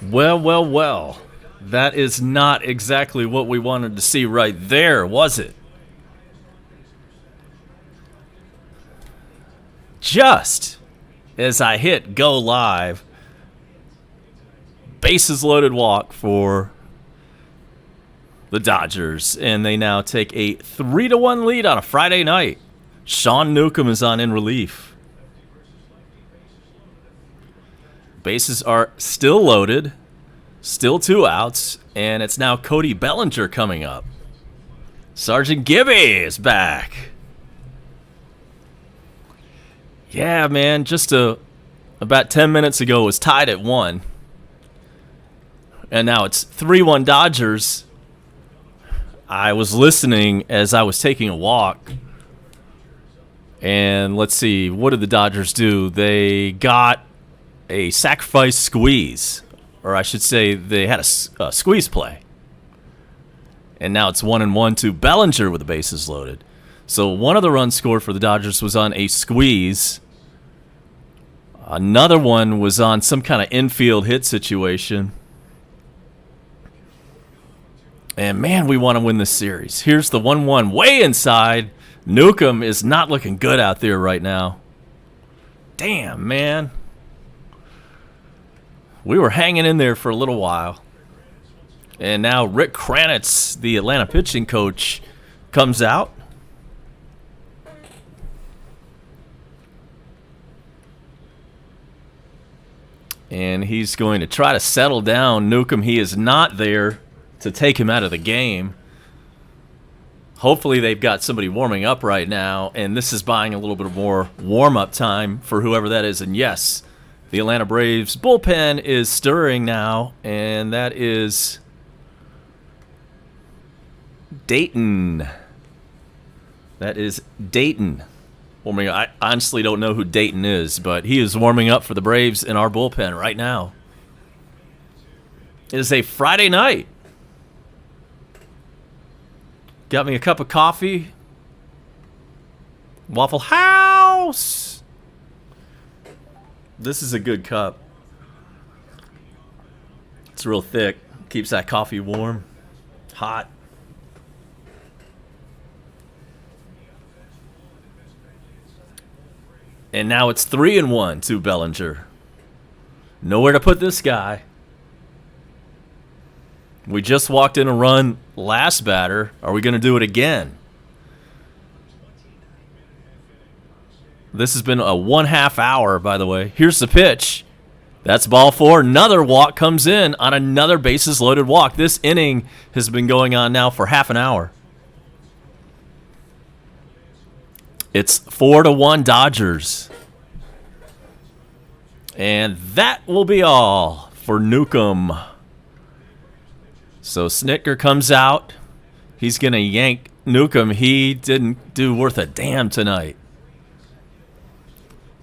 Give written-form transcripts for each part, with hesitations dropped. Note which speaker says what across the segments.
Speaker 1: Well, well, well. That is not exactly what we wanted to see right there, was it? Just as I hit go live, bases loaded walk for the Dodgers, and they now take a 3-1 lead on a Friday night. Sean Newcomb is on in relief. Bases are still loaded, still 2 outs, and it's now Cody Bellinger coming up. Sergeant Gibby is back. Yeah, man, just about 10 minutes ago it was tied at 1. And now it's 3-1 Dodgers. I was listening as I was taking a walk. And let's see, what did the Dodgers do? They got a sacrifice squeeze. Or I should say they had a squeeze play. And now it's 1-1 to Bellinger with the bases loaded. So one of the runs scored for the Dodgers was on a squeeze. Another one was on some kind of infield hit situation. And man, we want to win this series. Here's the 1-1 way inside. Newcomb is not looking good out there right now. Damn, man. We were hanging in there for a little while. And now Rick Kranitz, the Atlanta pitching coach, comes out. And he's going to try to settle down Newcomb. He is not there to take him out of the game. Hopefully they've got somebody warming up right now, and this is buying a little bit more warm-up time for whoever that is. And yes, the Atlanta Braves bullpen is stirring now, and that is Dayton. That is Dayton. I honestly don't know who Dayton is, but he is warming up for the Braves in our bullpen right now. It is a Friday night. Got me a cup of coffee. Waffle House. This is a good cup. It's real thick. Keeps that coffee warm, hot. And now it's 3-1 to Bellinger. Nowhere to put this guy. We just walked in a run last batter. Are we going to do it again? This has been a 1/2 hour, by the way. Here's the pitch. That's ball 4. Another walk comes in on another bases loaded walk. This inning has been going on now for half an hour. It's 4-1 Dodgers. And that will be all for Newcomb. So Snitker comes out. He's going to yank Newcomb. He didn't do worth a damn tonight.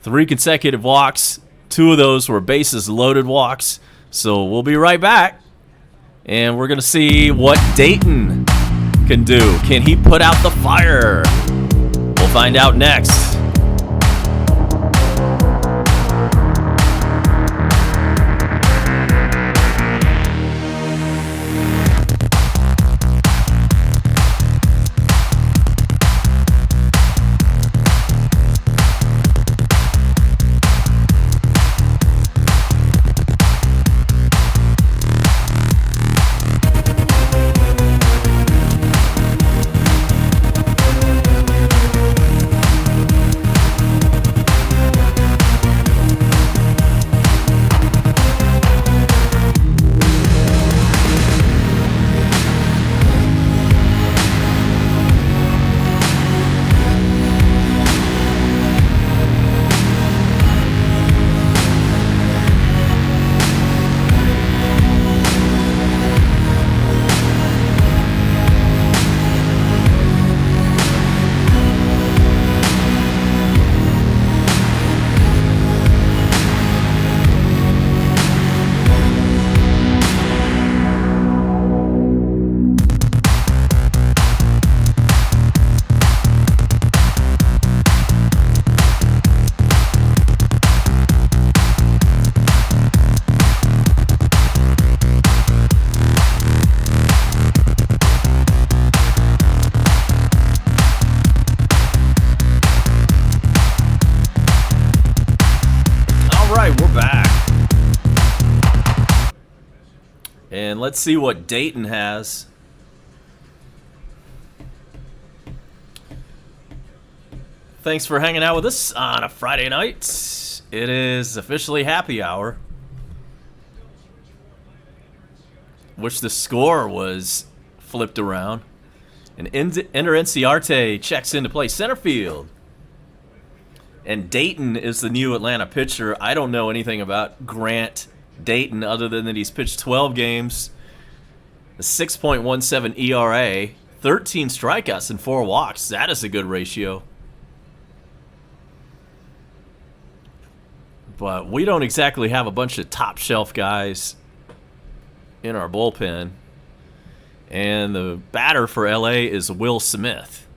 Speaker 1: 3 consecutive walks. 2 of those were bases loaded walks. So we'll be right back. And we're going to see what Dayton can do. Can he put out the fire? We'll find out next. And let's see what Dayton has. Thanks for hanging out with us on a Friday night. It is officially happy hour. Wish the score was flipped around. And Enter Inciarte checks in to play center field. And Dayton is the new Atlanta pitcher. I don't know anything about Grant Dayton other than that he's pitched 12 games, a 6.17 ERA, 13 strikeouts and 4 walks. That is a good ratio. But we don't exactly have a bunch of top shelf guys in our bullpen. And the batter for LA is Will Smith.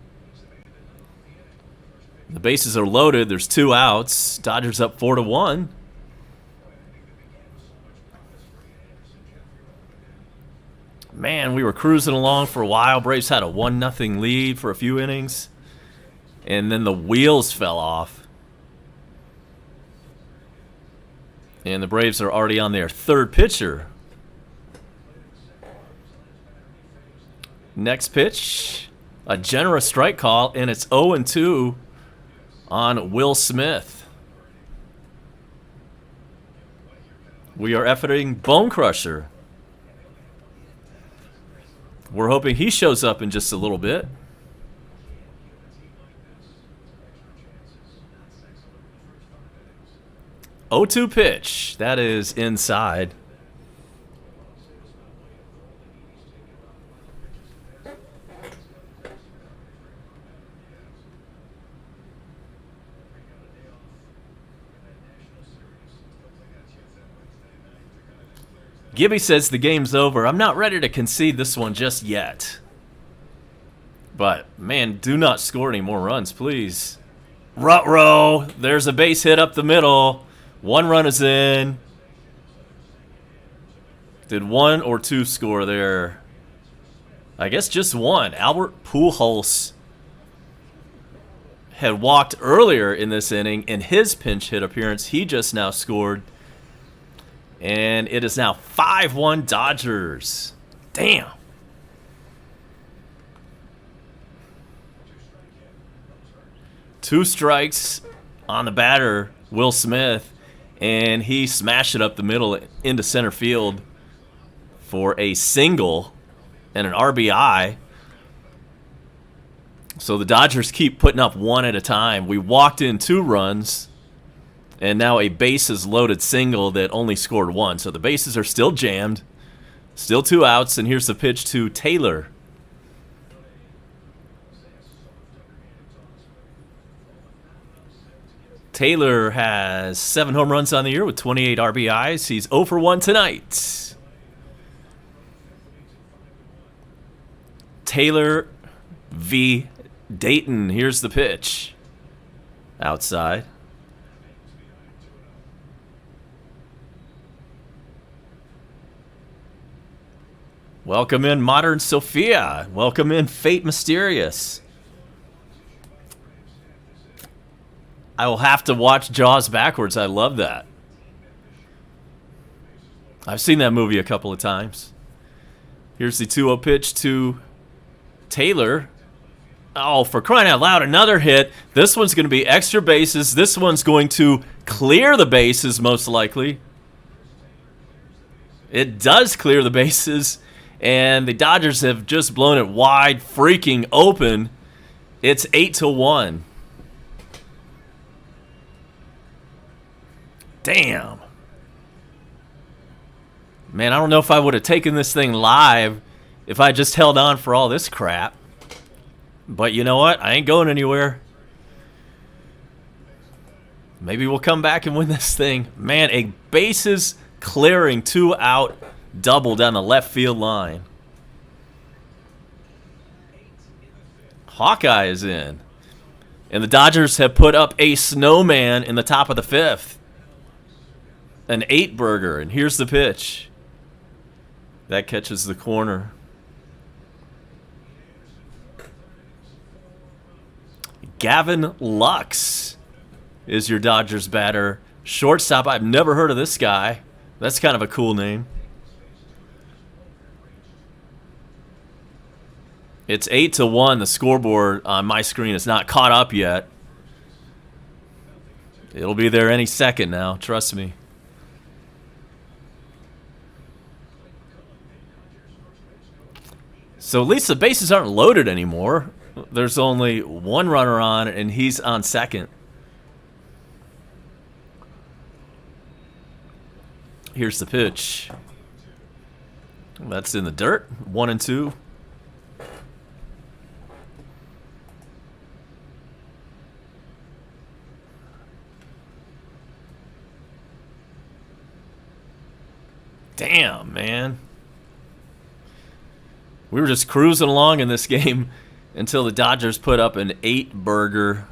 Speaker 1: The bases are loaded. There's 2 outs. Dodgers up 4-1. Man, we were cruising along for a while. Braves had a 1-0 lead for a few innings. And then the wheels fell off. And the Braves are already on their 3rd pitcher. Next pitch, a generous strike call, and it's 0-2 on Will Smith. We are efforting Bone Crusher. We're hoping he shows up in just a little bit. 0-2 pitch. That is inside. Gibby says the game's over. I'm not ready to concede this one just yet. But, man, do not score any more runs, please. Ruh-roh. There's a base hit up the middle. 1 run is in. Did 1 or 2 score there? I guess just 1. Albert Pujols had walked earlier in this inning in his pinch hit appearance. He just now scored. And it is now 5-1 Dodgers. Damn. Two strikes on the batter, Will Smith, and he smashed it up the middle into center field for a single and an RBI. So the Dodgers keep putting up 1 at a time. We walked in 2 runs, and now a bases loaded single that only scored 1. So the bases are still jammed, still 2 outs, and here's the pitch to Taylor. Taylor has 7 home runs on the year with 28 RBIs. He's 0 for 1 tonight. Taylor v. Dayton. Here's the pitch. Outside. Welcome in Modern Sophia. Welcome in Fate Mysterious. I will have to watch Jaws backwards. I love that. I've seen that movie a couple of times. Here's the 2-0 pitch to Taylor. Oh, for crying out loud, another hit. This one's going to be extra bases. This one's going to clear the bases, most likely. It does clear the bases, and the Dodgers have just blown it wide, freaking open. It's 8-1. Damn. Man, I don't know if I would have taken this thing live if I just held on for all this crap. But you know what? I ain't going anywhere. Maybe we'll come back and win this thing. Man, a bases clearing 2-out double down the left field line. Hawkeye is in. And the Dodgers have put up a snowman in the top of the 5th. An 8-burger, and here's the pitch. That catches the corner. Gavin Lux is your Dodgers batter. Shortstop, I've never heard of this guy. That's kind of a cool name. It's 8-1. The scoreboard on my screen is not caught up yet. It'll be there any second now, trust me. So at least the bases aren't loaded anymore. There's only one runner on, and he's on second. Here's the pitch. That's in the dirt. 1-2. Damn, man. We were just cruising along in this game until the Dodgers put up an 8-burger.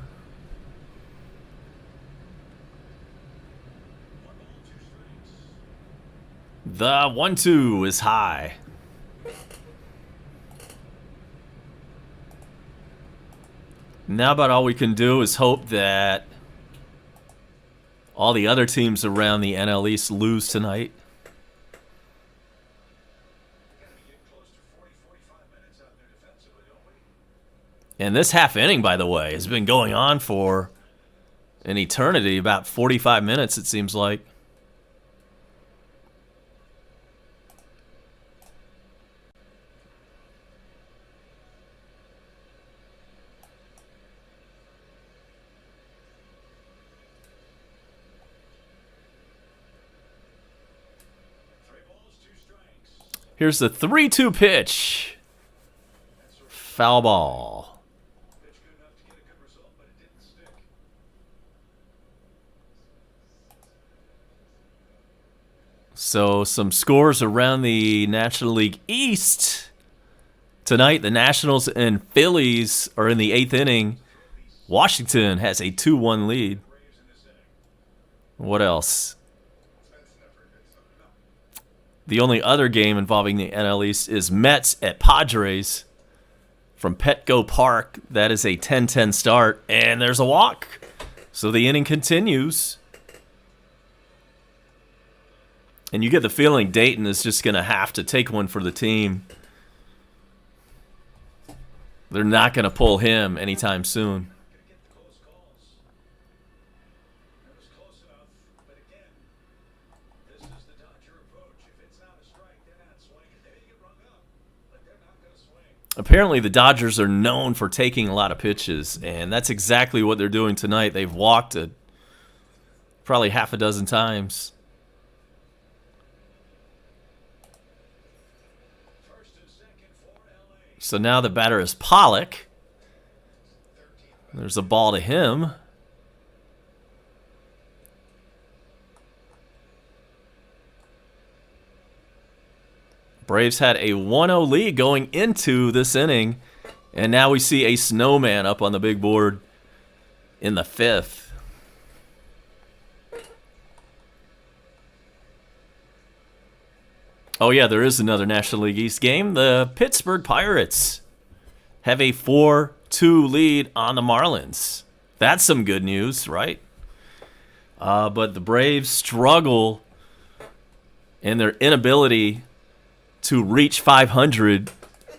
Speaker 1: The 1-2 is high. Now about all we can do is hope that all the other teams around the NL East lose tonight. And this half inning, by the way, has been going on for an eternity, about 45 minutes, it seems like. Here's the 3-2 pitch. Foul ball. So some scores around the National League East. Tonight, the Nationals and Phillies are in the 8th inning. Washington has a 2-1 lead. What else? The only other game involving the NL East is Mets at Padres from Petco Park. That is a 10-10 start, and there's a walk. So the inning continues. And you get the feeling Dayton is just going to have to take one for the team. They're not going to pull him anytime soon. Apparently the Dodgers are known for taking a lot of pitches, and that's exactly what they're doing tonight. They've walked probably half a dozen times. So now the batter is Pollock. There's a ball to him. Braves had a 1-0 lead going into this inning, and now we see a snowman up on the big board in the 5th. Oh, yeah, there is another National League East game. The Pittsburgh Pirates have a 4-2 lead on the Marlins. That's some good news, right? But the Braves struggle in their inability to reach 500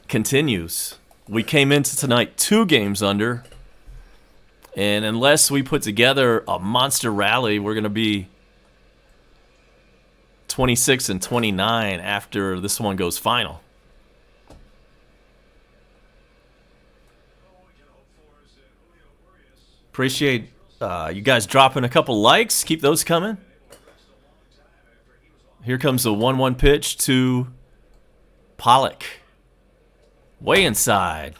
Speaker 1: continues. We came into tonight 2 games under, and unless we put together a monster rally, we're going to be 26-29 after this one goes final. Appreciate you guys dropping a couple likes. Keep those coming. Here comes the 1-1 pitch to Pollock. Way inside.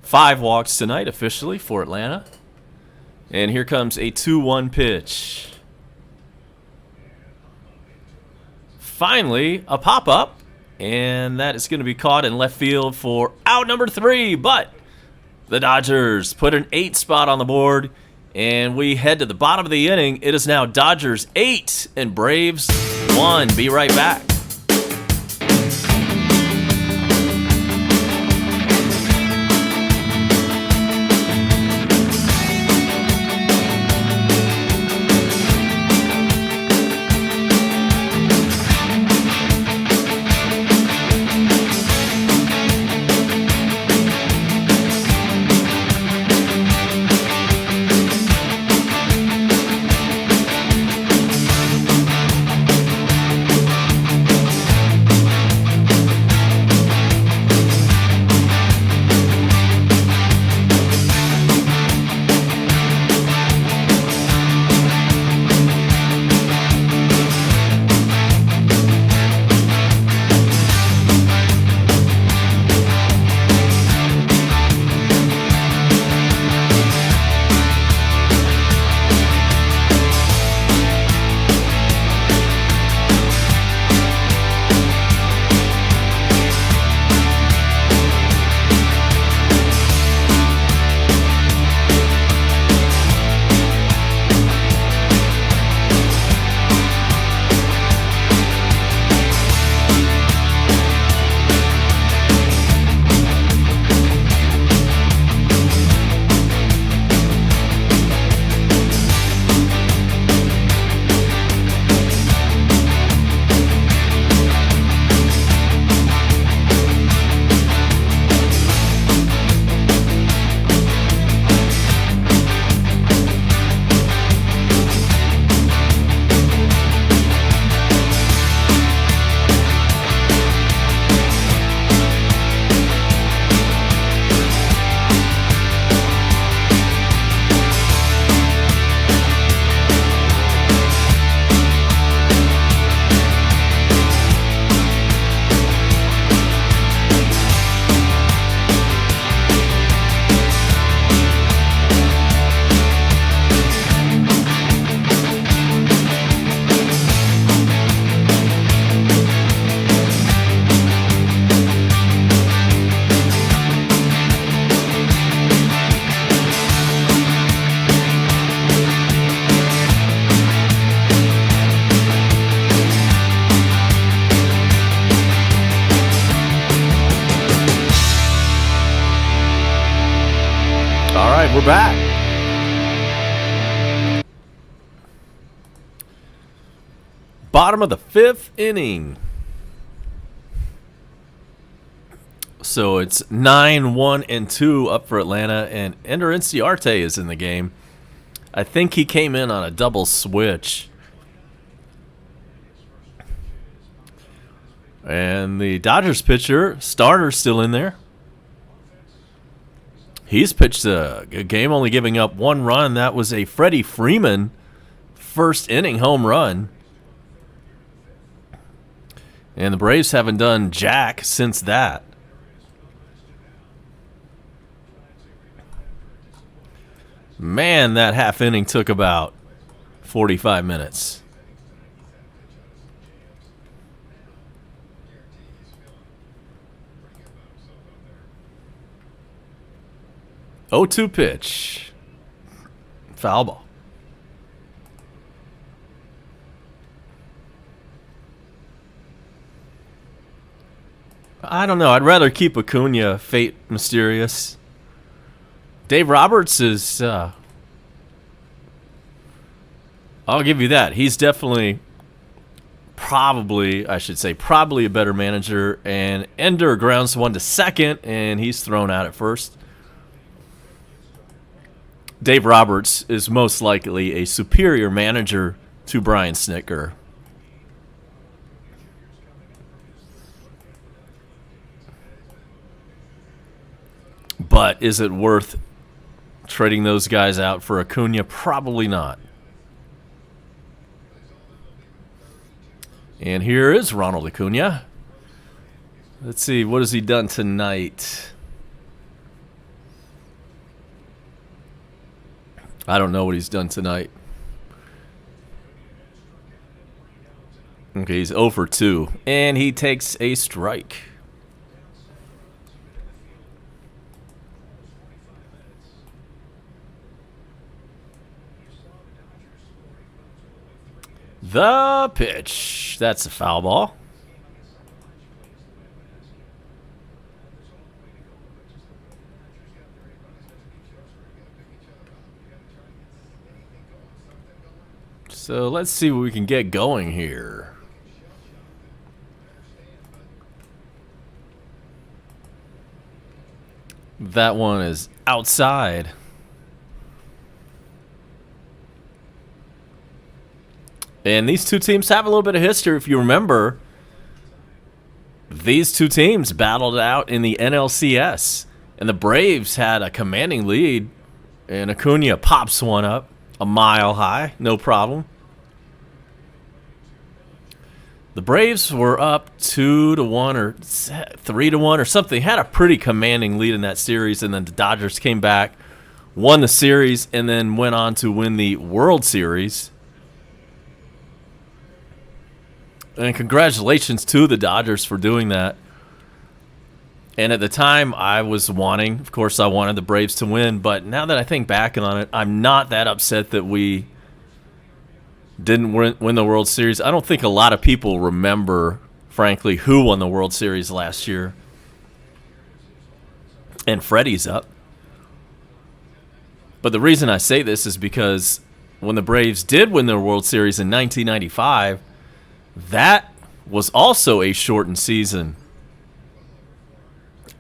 Speaker 1: Five walks tonight officially for Atlanta. And here comes a 2-1 pitch. Finally, a pop-up. And that is going to be caught in left field for out number 3. But the Dodgers put an 8 spot on the board And we head to the bottom of the inning. It is now Dodgers 8 and Braves 1. Be right back. We're back. Bottom of the 5th inning. So it's 9-1-2 up for Atlanta, and Ender Inciarte is in the game. I think he came in on a double switch. And the Dodgers pitcher, starter, still in there. He's pitched a good game, only giving up 1 run. That was a Freddie Freeman first inning home run. And the Braves haven't done jack since that. Man, that half inning took about 45 minutes. Oh-2 pitch. Foul ball. I don't know. I'd rather keep Acuna fate mysterious. Dave Roberts is... I'll give you that. He's definitely... probably a better manager. And Ender grounds one to second, and he's thrown out at first. Dave Roberts is most likely a superior manager to Brian Snitker. But is it worth trading those guys out for Acuna? Probably not. And here is Ronald Acuna. Let's see, what has he done tonight? I don't know what he's done tonight. Okay, he's 0 for 2. And he takes a strike. The pitch. That's a foul ball. So let's see what we can get going here. That one is outside. And these two teams have a little bit of history. If you remember, these two teams battled out in the NLCS. And the Braves had a commanding lead. And Acuna pops one up a mile high. No problem. The Braves were up 2-1 or 3-1 or something. Had a pretty commanding lead in that series. And then the Dodgers came back, won the series, and then went on to win the World Series. And congratulations to the Dodgers for doing that. And at the time, I wanted the Braves to win. But now that I think back on it, I'm not that upset that we didn't win the World Series. I don't think a lot of people remember, frankly, who won the World Series last year. And Freddie's up. But the reason I say this is because when the Braves did win their World Series in 1995, that was also a shortened season.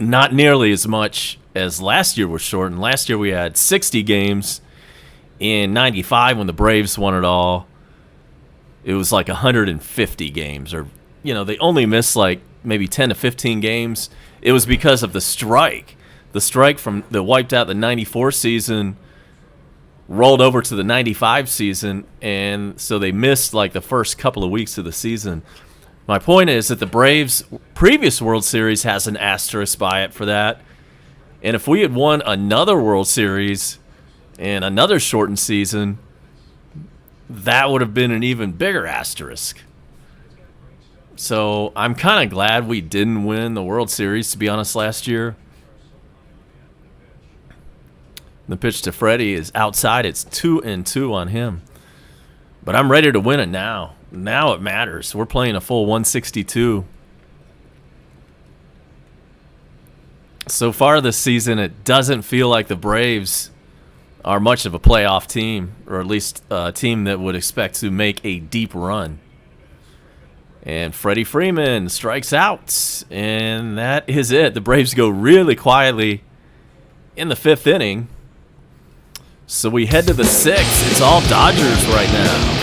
Speaker 1: Not nearly as much as last year was shortened. Last year we had 60 games. In 95 when the Braves won it all, it was like 150 games. Or, they only missed like maybe 10 to 15 games. It was because of the strike. The strike that wiped out the 94 season rolled over to the 95 season, and so they missed like the first couple of weeks of the season. My point is that the Braves' previous World Series has an asterisk by it for that. And if we had won another World Series and another shortened season, that would have been an even bigger asterisk. So I'm kind of glad we didn't win the World Series, to be honest, last year. The pitch to Freddie is outside. It's 2-2 on him. But I'm ready to win it now. Now it matters. We're playing a full 162. So far this season, it doesn't feel like the Braves are much of a playoff team, or at least a team that would expect to make a deep run. And Freddie Freeman strikes out, and that is it. The Braves go really quietly in the fifth inning. So we head to the sixth. It's all Dodgers right now.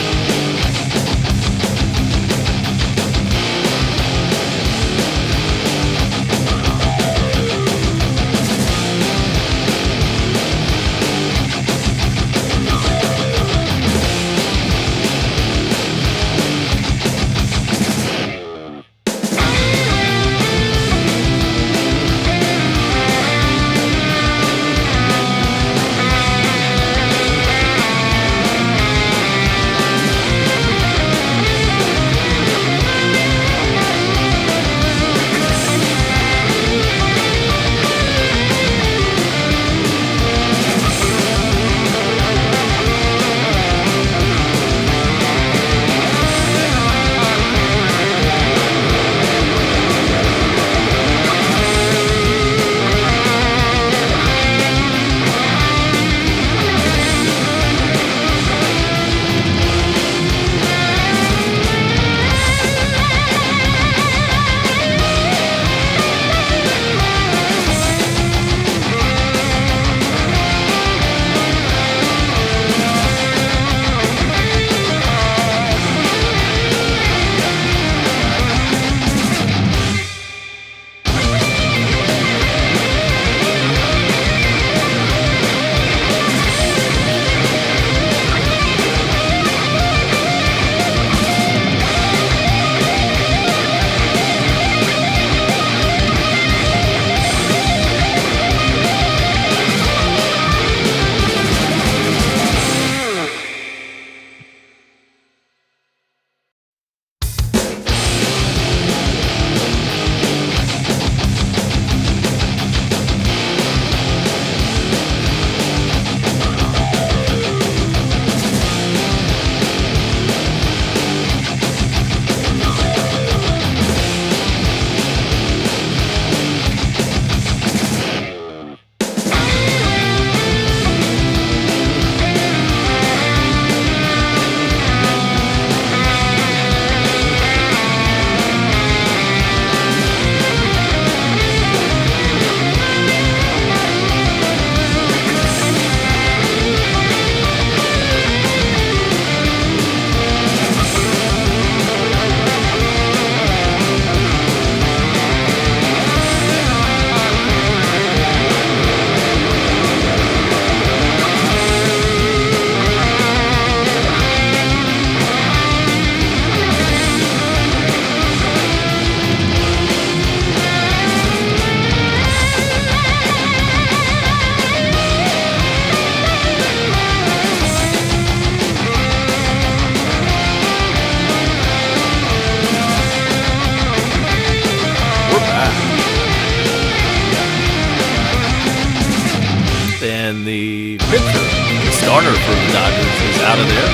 Speaker 1: for the Dodgers is out of there.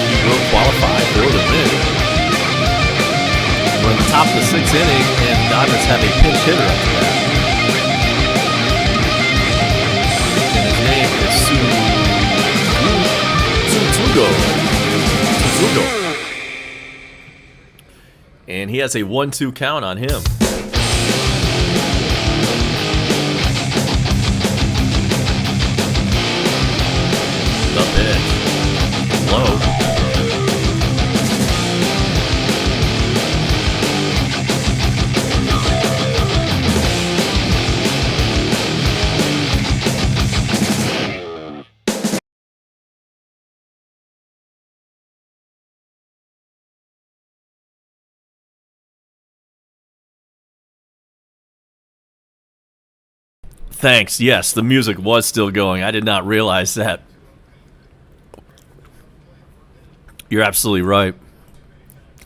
Speaker 1: He will qualify for the win. We're in the top of the 6th inning, and the Dodgers have a pinch hitter after that. And his name is Tutugo. And he has a 1-2 count on him. The pitch. Low. Thanks. Yes, the music was still going. I did not realize that. You're absolutely right.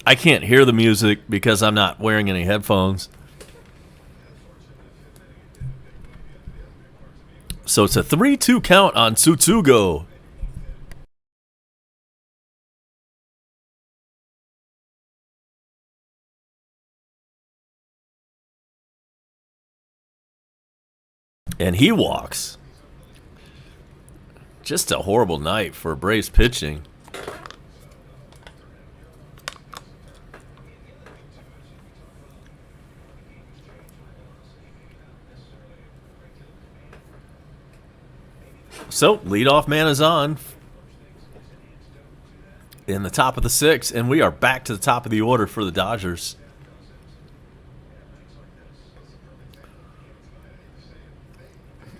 Speaker 1: I can't hear the music because I'm not wearing any headphones. So it's a 3-2 count on Tsutsugo. And he walks. Just a horrible night for Braves pitching. So, leadoff man is on in the top of the 6th, and we are back to the top of the order for the Dodgers.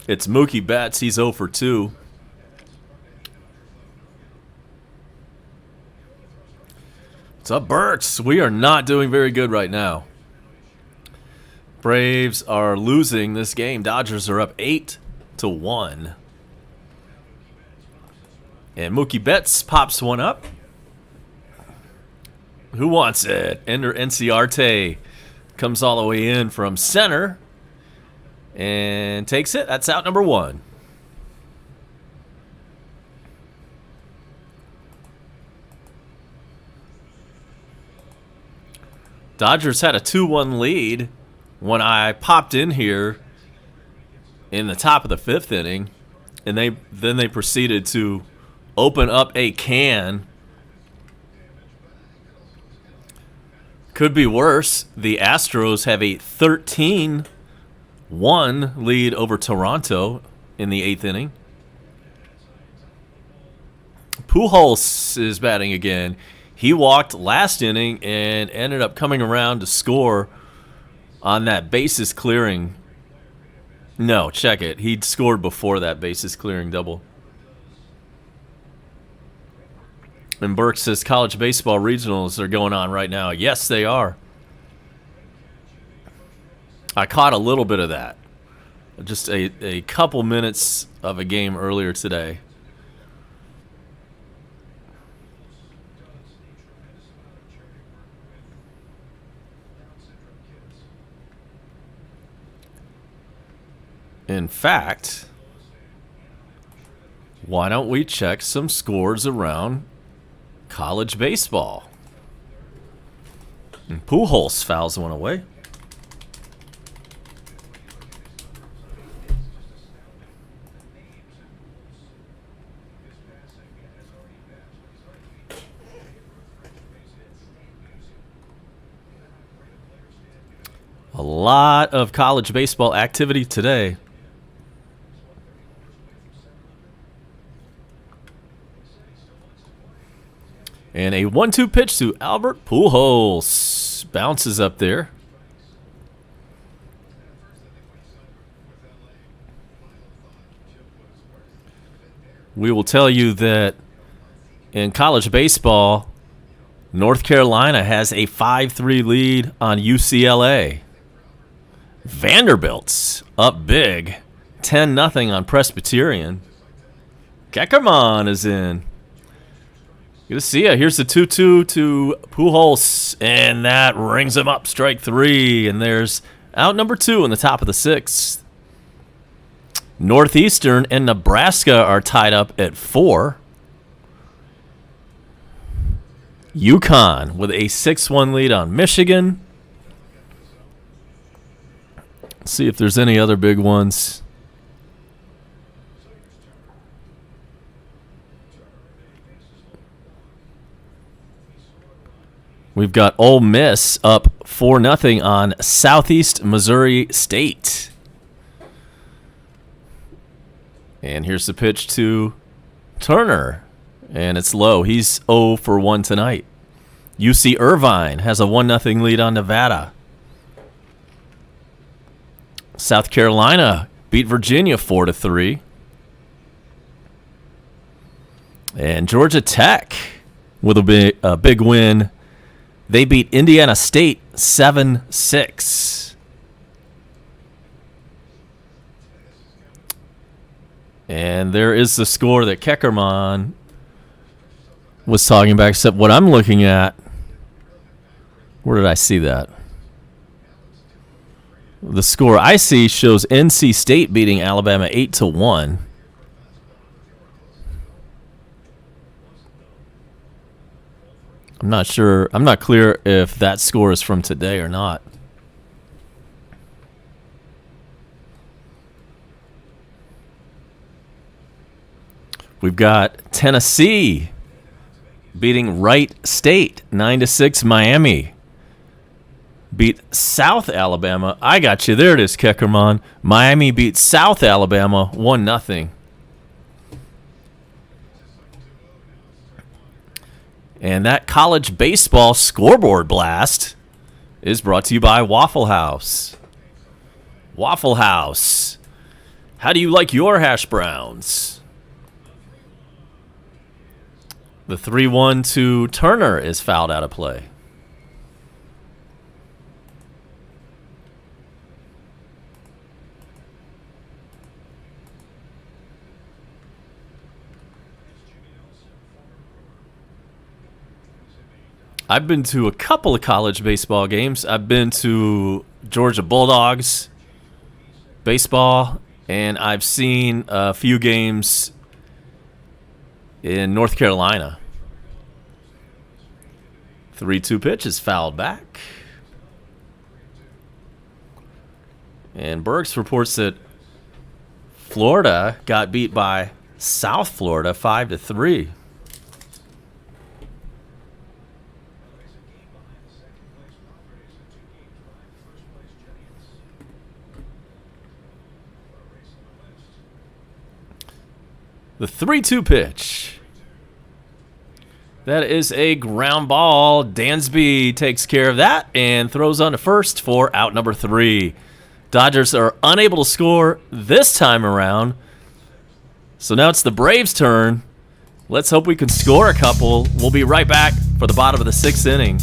Speaker 1: It's Mookie Betts. He's 0 for 2. What's up, Burks? We are not doing very good right now. Braves are losing this game. Dodgers are up 8-1. And Mookie Betts pops one up. Who wants it? Ender Enciarte comes all the way in from center. And takes it. That's out number 1. Dodgers had a 2-1 lead when I popped in here in the top of the 5th inning, and then they proceeded to open up a can. Could be worse. The Astros have a 13-1 lead over Toronto in the 8th inning. Pujols is batting again. He walked last inning and ended up coming around to score on that bases clearing. No, check it. He'd scored before that bases clearing double. And Burke says college baseball regionals are going on right now. Yes, they are. I caught a little bit of that. Just a couple minutes of a game earlier today. In fact, why don't we check some scores around college baseball? And Pujols fouls one away. A lot of college baseball activity today. And a 1-2 pitch to Albert Pujols. Bounces up there. We will tell you that in college baseball, North Carolina has a 5-3 lead on UCLA. Vanderbilt's up big, 10-0 on Presbyterian. Keckerman is in. Good to see ya. Here's the 2-2 to Pujols, and that rings him up. Strike 3, and there's out number 2 in the top of the 6th. Northeastern and Nebraska are tied up at 4. UConn with a 6-1 lead on Michigan. Let's see if there's any other big ones. We've got Ole Miss up 4-0 on Southeast Missouri State. And here's the pitch to Turner. And it's low. He's 0 for 1 tonight. UC Irvine has a 1-0 lead on Nevada. South Carolina beat Virginia 4-3. And Georgia Tech with a big win. They beat Indiana State 7-6. And there is the score that Keckerman was talking about, except what I'm looking at. Where did I see that? The score I see shows NC State beating Alabama 8-1. I'm not sure. I'm not clear if that score is from today or not. We've got Tennessee beating Wright State 9-6. Miami beat South Alabama. I got you. There it is, Keckerman. Miami beat South Alabama 1-0. And that college baseball scoreboard blast is brought to you by Waffle House. Waffle House. How do you like your hash browns? The 3-1 to Turner is fouled out of play. I've been to a couple of college baseball games. I've been to Georgia Bulldogs baseball, and I've seen a few games in North Carolina. 3-2 pitch is fouled back. And Burks reports that Florida got beat by South Florida 5-3. The 3-2 pitch. That is a ground ball. Dansby takes care of that and throws on to first for out number 3. Dodgers are unable to score this time around. So now it's the Braves' turn. Let's hope we can score a couple. We'll be right back for the bottom of the 6th inning.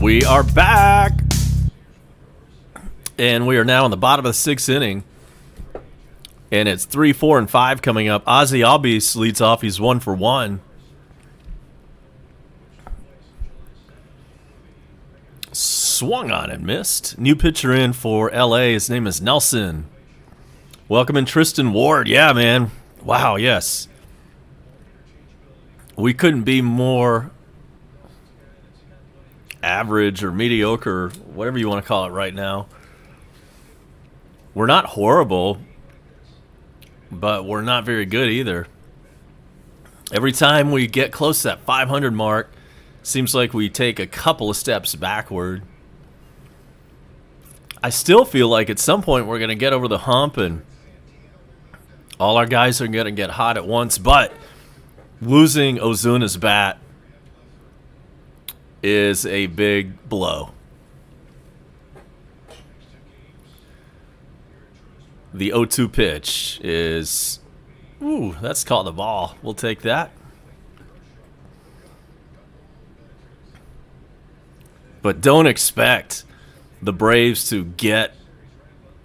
Speaker 1: We are back, and we are now in the bottom of the 6th inning, and it's 3, 4, and 5 coming up. Ozzy Albies leads off. He's 1 for 1. Swung on and missed. New pitcher in for LA. His name is Nelson. Welcome in Tristan Ward. Yeah, man. Wow, yes. We couldn't be more average or mediocre, whatever you want to call it right now. We're not horrible, but we're not very good either. Every time we get close to that 500 mark, seems like we take a couple of steps backward. I still feel like at some point we're going to get over the hump and all our guys are going to get hot at once, but losing Ozuna's bat is a big blow. The 0-2 pitch is, that's caught the ball. We'll take that. But don't expect the Braves to go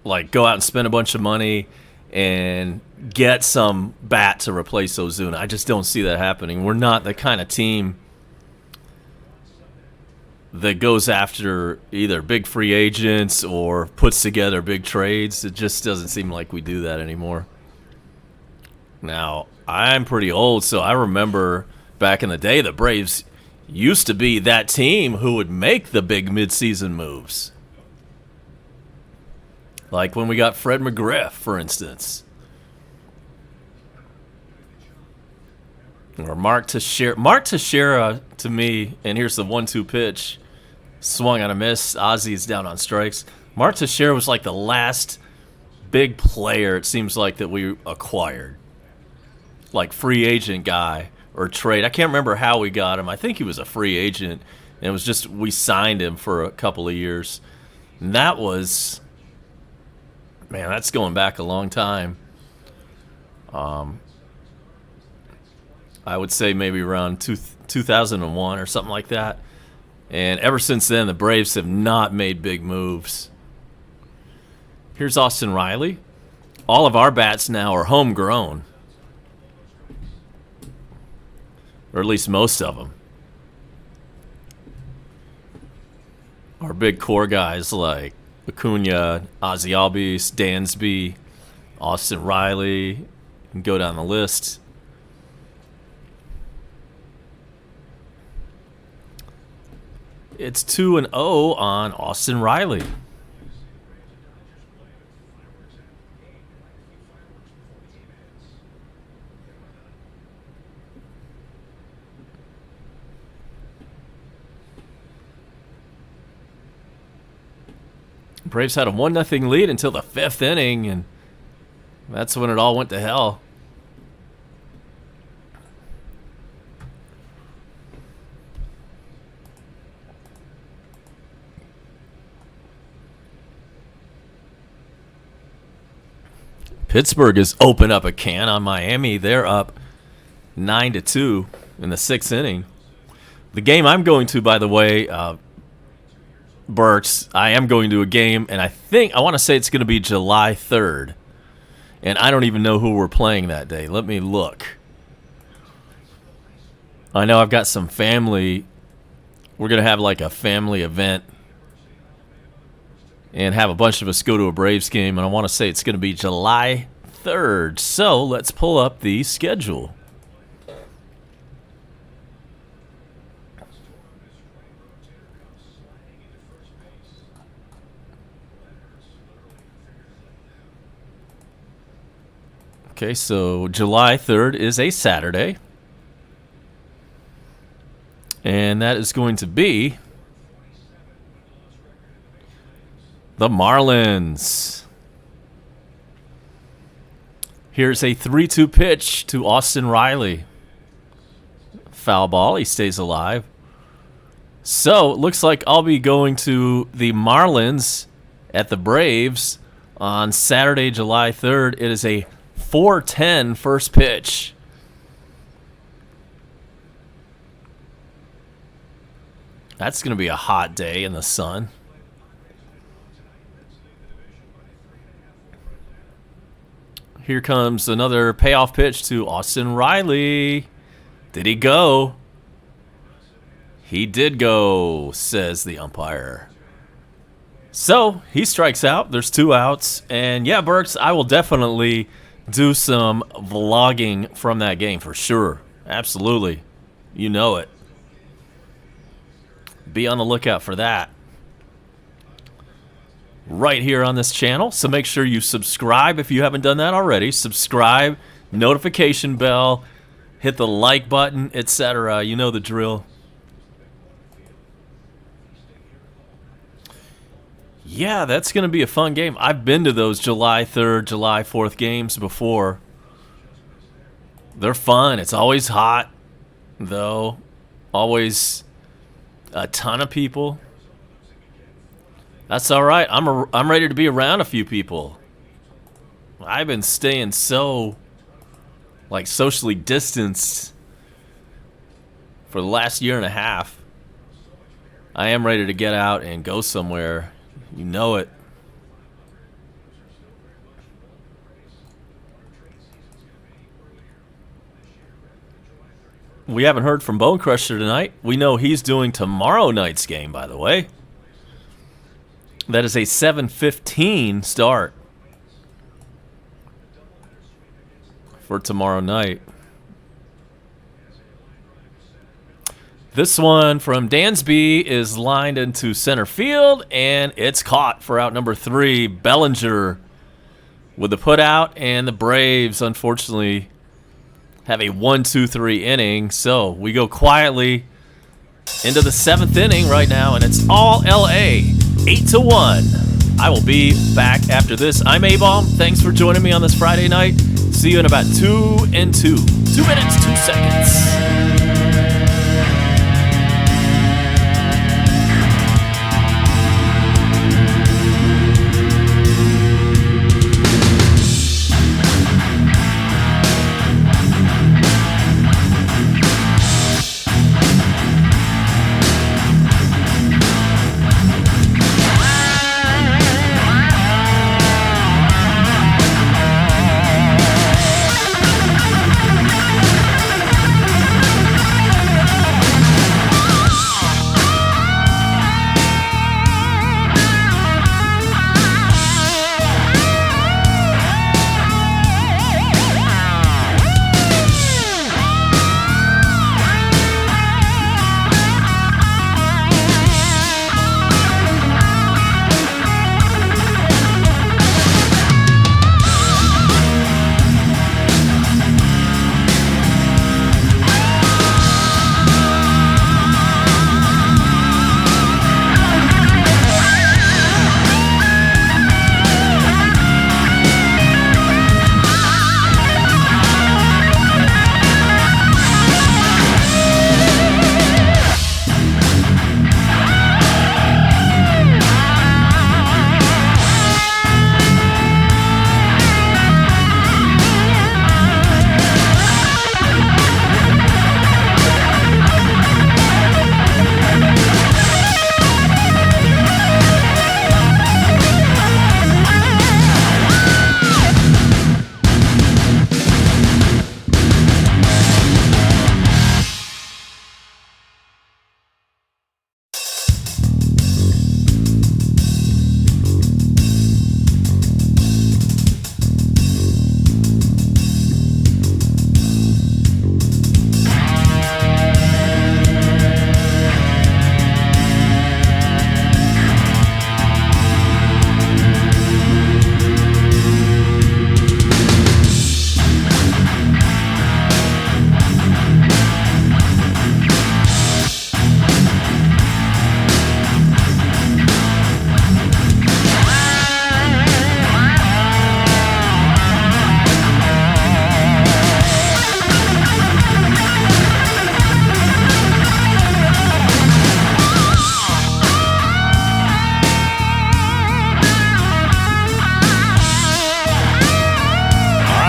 Speaker 1: out and spend a bunch of money and get some bat to replace Ozuna. I just don't see that happening. We're not the kind of team that goes after either big free agents or puts together big trades. It just doesn't seem like we do that anymore. Now, I'm pretty old, so I remember back in the day the Braves used to be that team who would make the big midseason moves. Like when we got Fred McGriff, for instance. Or Mark Teixeira. Mark Teixeira, to me, and here's the 1-2 pitch. Swung on a miss. Ozzy's down on strikes. Mark Teixeira was like the last big player, it seems like, that we acquired. Like free agent guy or trade. I can't remember how we got him. I think he was a free agent. And it was just we signed him for a couple of years. And that was, man, that's going back a long time. I would say maybe around 2001 or something like that. And ever since then, the Braves have not made big moves. Here's Austin Riley. All of our bats now are homegrown. Or at least most of them. Our big core guys like Acuna, Ozzy Albies, Dansby, Austin Riley. You can go down the list. It's 2-0 on Austin Riley. Braves had a 1-0 lead until the 5th inning, and that's when it all went to hell. Pittsburgh has opened up a can on Miami. They're up 9-2 in the 6th inning. The game I'm going to, by the way, Burks, I am going to a game, and I want to say it's going to be July 3rd. And I don't even know who we're playing that day. Let me look. I know I've got some family. We're going to have like a family event and have a bunch of us go to a Braves game, and I want to say it's going to be July 3rd. So let's pull up the schedule. Okay, so July 3rd is a Saturday. And that is going to be the Marlins. Here's a 3-2 pitch to Austin Riley. Foul ball. He stays alive. So it looks like I'll be going to the Marlins at the Braves on Saturday, July 3rd. It is a 4:10 first pitch. That's going to be a hot day in the sun. Here comes another payoff pitch to Austin Riley. Did he go? He did go, says the umpire. So, he strikes out. There's 2 outs. And yeah, Burks, I will definitely do some vlogging from that game for sure. Absolutely. You know it. Be on the lookout for that. Right here on this channel. So make sure you subscribe if you haven't done that already. Subscribe, notification bell, hit the like button, etc. You know the drill. Yeah, that's going to be a fun game. I've been to those July 3rd, July 4th games before. They're fun. It's always hot, though. Always a ton of people. That's all right. I'm ready to be around a few people. I've been staying so, like, socially distanced for the last year and a half. I am ready to get out and go somewhere. You know it. We haven't heard from Bone Crusher tonight. We know he's doing tomorrow night's game, by the way. That is a 7:15 start for tomorrow night. This one from Dansby is lined into center field, and it's caught for out number 3. Bellinger with the putout, and the Braves, unfortunately, have a 1-2-3 inning. So we go quietly into the 7th inning right now, and it's all LA, 8-1. I will be back after this. I'm A-Bomb. Thanks for joining me on this Friday night. See you in about 2 and 2. 2 minutes, 2 seconds.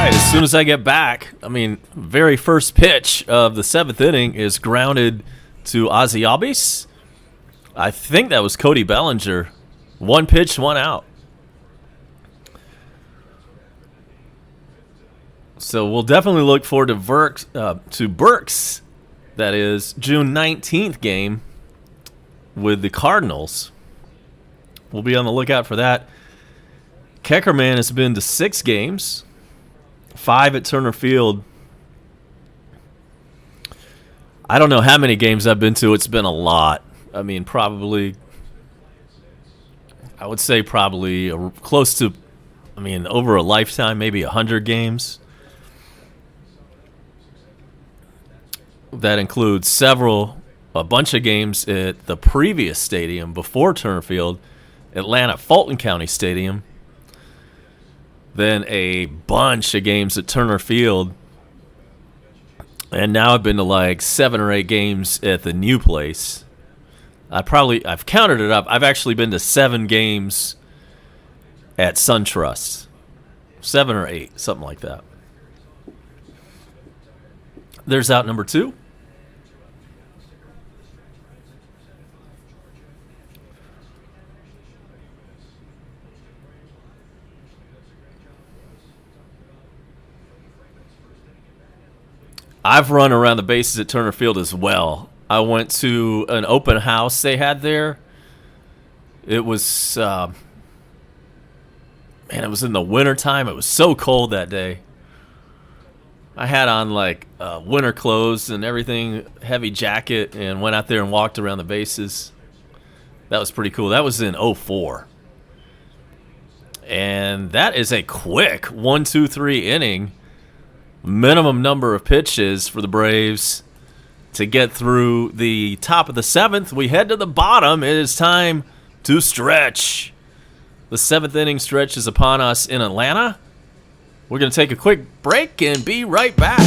Speaker 1: As soon as I get back, I mean, very first pitch of the 7th inning is grounded to Ozzy Albies. I think that was Cody Bellinger. One pitch, one out. So we'll definitely look forward to Burks, that is, June 19th game with the Cardinals. We'll be on the lookout for that. Keckerman has been to 6 games, 5 at Turner Field. I don't know how many games I've been to. It's been a lot. I mean, probably, I would say probably close to, over a lifetime, maybe 100 games. That includes a bunch of games at the previous stadium before Turner Field, Atlanta Fulton County Stadium. Then a bunch of games at Turner Field. And now I've been to like 7 or 8 games at the new place. I've counted it up. I've actually been to 7 games at SunTrust. 7 or 8, something like that. There's out number 2. I've run around the bases at Turner Field as well. I went to an open house they had there. It was, it was in the wintertime. It was so cold that day. I had on like winter clothes and everything, heavy jacket, and went out there and walked around the bases. That was pretty cool. That was in '04. And that is a quick 1-2-3 inning. Minimum number of pitches for the Braves to get through the top of the 7th. We head to the bottom. It is time to stretch. The 7th inning stretch is upon us in Atlanta. We're going to take a quick break and be right back.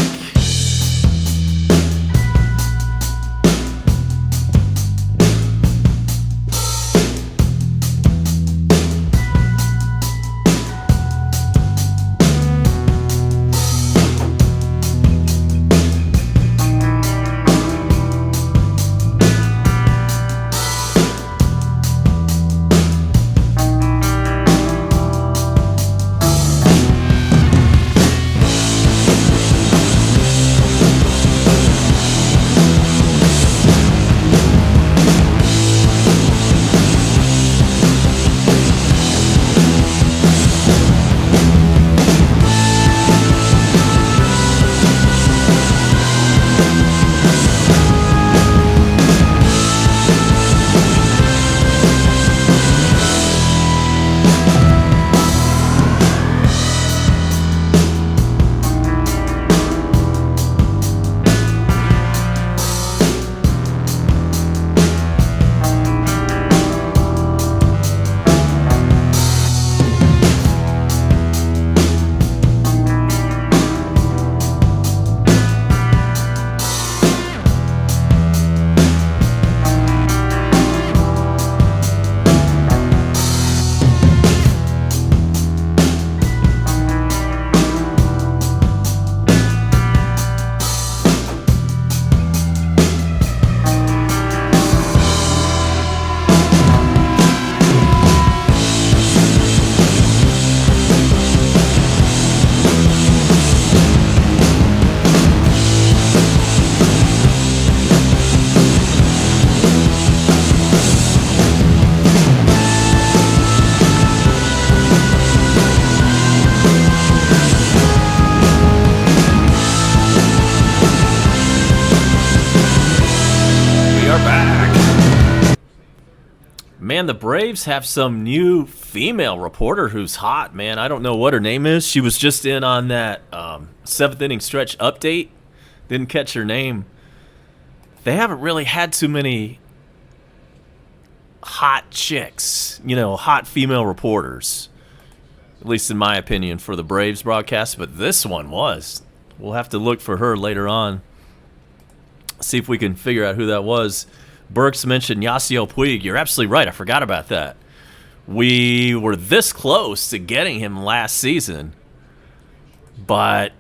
Speaker 1: Man, the Braves have some new female reporter who's hot, man. I don't know what her name is. She was just in on that 7th inning stretch update. Didn't catch her name. They haven't really had too many hot chicks, hot female reporters. At least in my opinion for the Braves broadcast, but this one was. We'll have to look for her later on. See if we can figure out who that was. Burks mentioned Yasiel Puig. You're absolutely right. I forgot about that. We were this close to getting him last season. But,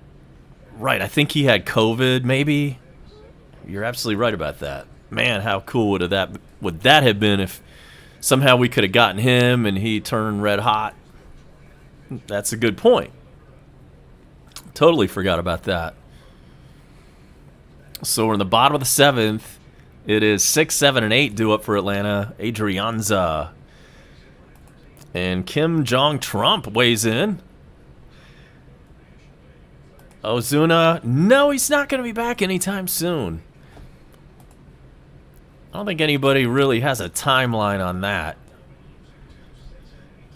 Speaker 1: right, I think he had COVID maybe. You're absolutely right about that. Man, how cool would that have been if somehow we could have gotten him and he turned red hot? That's a good point. Totally forgot about that. So we're in the bottom of the 7th. It is 6, 7, and 8 due up for Atlanta. Adrianza. And Kim Jong-Trump weighs in. Ozuna, no, he's not going to be back anytime soon. I don't think anybody really has a timeline on that.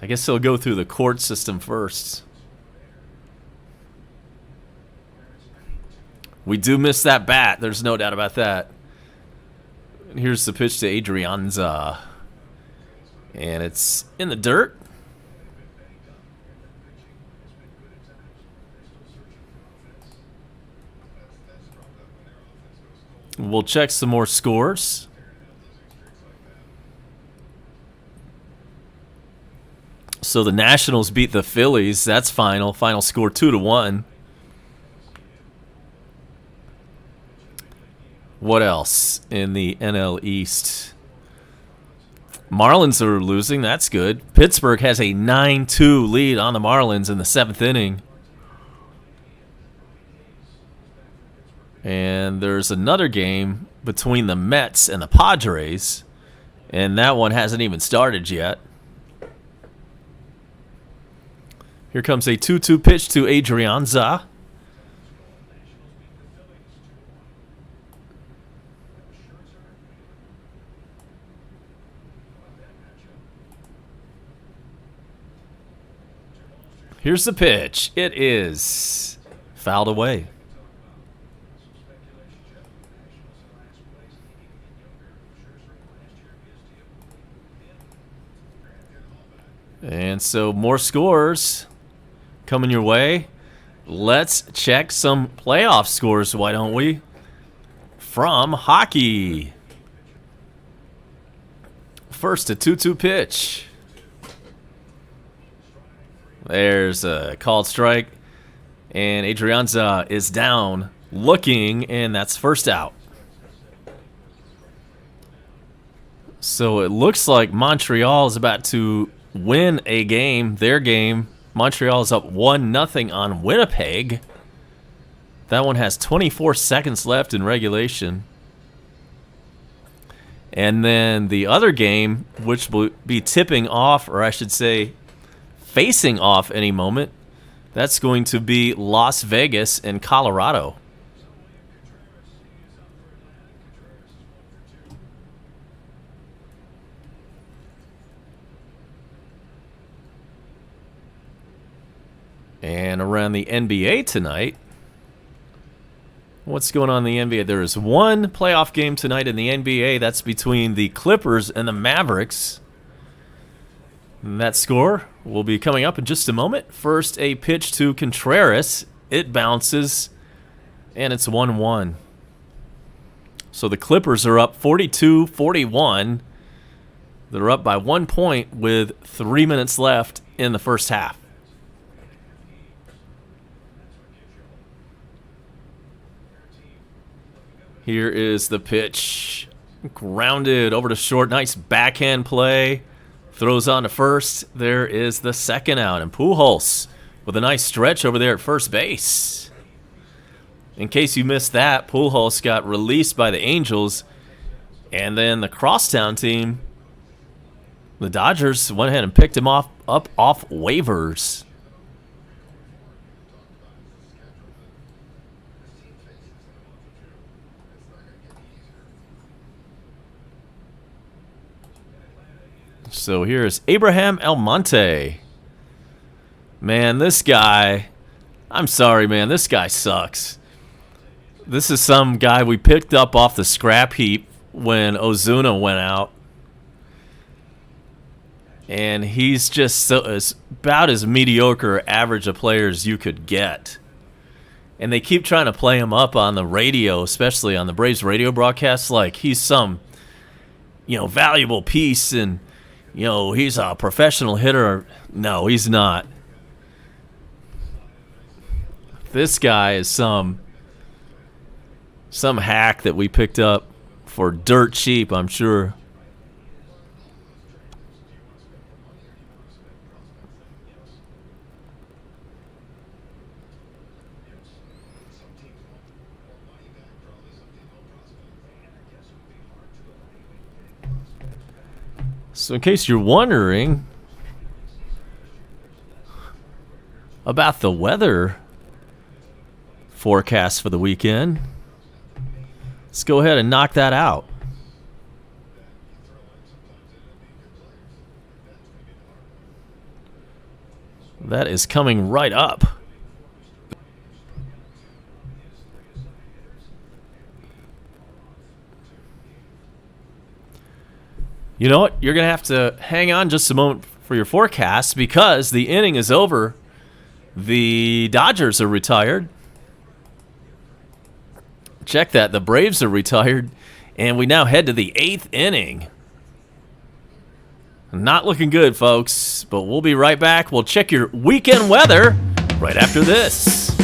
Speaker 1: I guess he'll go through the court system first. We do miss that bat. There's no doubt about that. And here's the pitch to Adrianza. And it's in the dirt. We'll check some more scores. So the Nationals beat the Phillies. That's final. Final score 2-1. What else in the NL East? Marlins are losing. That's good. Pittsburgh has a 9-2 lead on the Marlins in the 7th inning. And there's another game between the Mets and the Padres. And that one hasn't even started yet. Here comes a 2-2 pitch to Adrianza. Here's the pitch. It is fouled away. And so more scores coming your way. Let's check some playoff scores, why don't we? From hockey. First, a 2-2 pitch. There's a called strike. And Adrianza is down looking, and that's first out. So it looks like Montreal is about to win a game, their game. Montreal is up 1-0 on Winnipeg. That one has 24 seconds left in regulation. And then the other game, which will be tipping off, or I should say facing off any moment, that's going to be Las Vegas and Colorado. And around the NBA tonight, what's going on in the NBA? There is one playoff game tonight in the NBA. That's between the Clippers and the Mavericks. And that score will be coming up in just a moment. First, a pitch to Contreras. It bounces, and it's 1-1. So the Clippers are up 42-41. They're up by 1 point with 3 minutes left in the first half. Here is the pitch. Grounded over to short. Nice backhand play. Throws on to first. There is the second out. And Pujols with a nice stretch over there at first base. In case you missed that, Pujols got released by the Angels. And then the crosstown team, the Dodgers, went ahead and picked him up off waivers. So here's Abraham Almonte. Man, this guy, I'm sorry, man, this guy sucks. This is some guy we picked up off the scrap heap when Ozuna went out. And he's just about as mediocre average a player as you could get. And they keep trying to play him up on the radio, especially on the Braves radio broadcasts, like he's some, valuable piece and he's a professional hitter. No, he's not. This guy is some hack that we picked up for dirt cheap, I'm sure. So in case you're wondering about the weather forecast for the weekend, let's go ahead and knock that out. That is coming right up. You know what? You're going to have to hang on just a moment for your forecast because the inning is over. The Dodgers are retired. Check that. The Braves are retired. And we now head to the 8th inning. Not looking good, folks. But we'll be right back. We'll check your weekend weather right after this.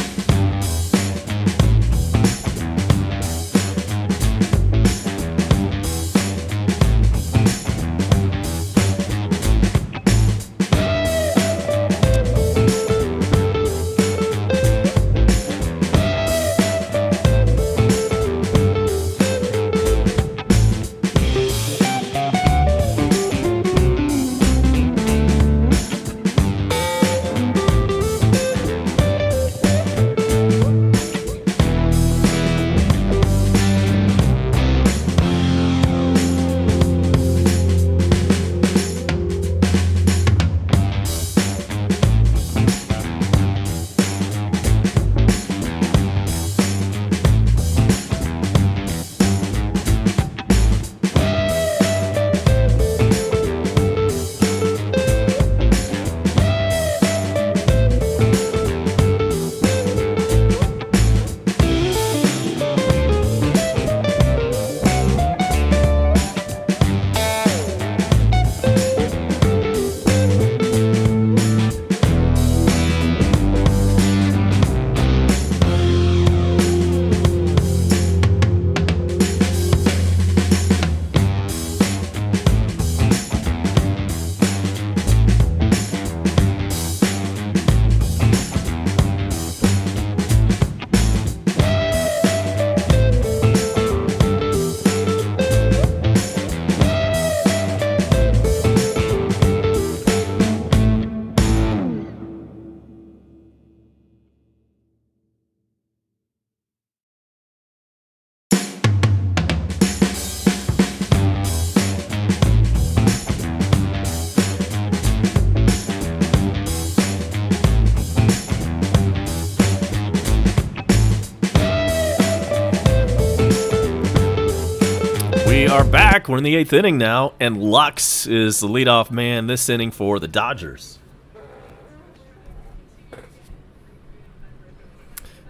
Speaker 1: We are back. We're in the 8th inning now, and Lux is the leadoff man this inning for the Dodgers.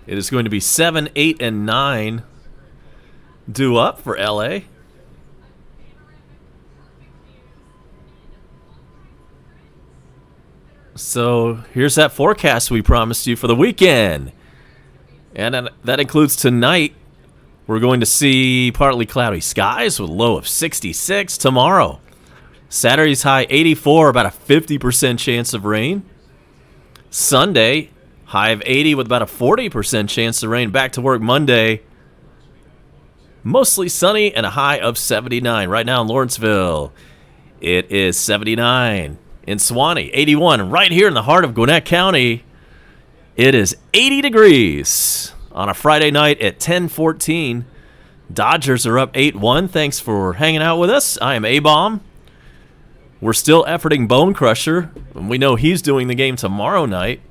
Speaker 1: It is going to be 7, 8, and 9 due up for LA. So here's that forecast we promised you for the weekend. And that includes tonight. We're going to see partly cloudy skies with a low of 66 tomorrow. Saturday's high 84, about a 50% chance of rain. Sunday, high of 80 with about a 40% chance of rain. Back to work Monday. Mostly sunny and a high of 79. Right now in Lawrenceville, it is 79. In Suwannee, 81. Right here in the heart of Gwinnett County, it is 80 degrees. On a Friday night at 10:14, Dodgers are up 8-1. Thanks for hanging out with us. I am A-Bomb. We're still efforting Bone Crusher, and we know he's doing the game tomorrow night.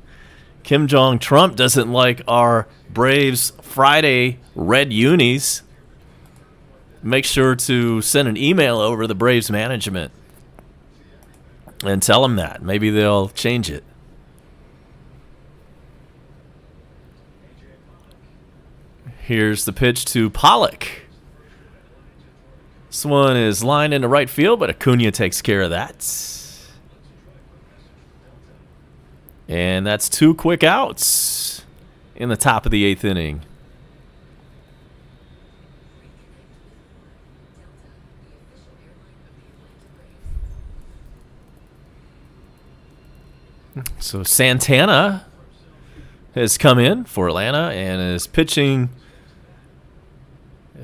Speaker 1: Kim Jong-Trump doesn't like our Braves Friday red unis. Make sure to send an email over to the Braves management and tell them that. Maybe they'll change it. Here's the pitch to Pollock. This one is lined into right field, but Acuna takes care of that. And that's 2 quick outs in the top of the 8th inning. So Santana has come in for Atlanta and is pitching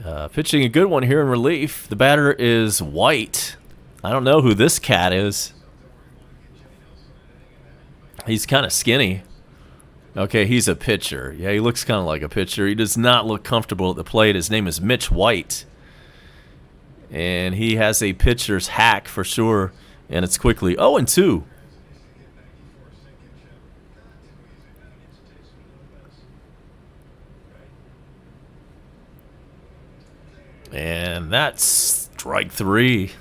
Speaker 1: a good one here in relief. The batter is White. I don't know who this cat is. He's kind of skinny. Okay, he's a pitcher. Yeah, he looks kind of like a pitcher. He does not look comfortable at the plate. His name is Mitch White. And he has a pitcher's hack for sure. And it's quickly 0-2. And that's strike 3.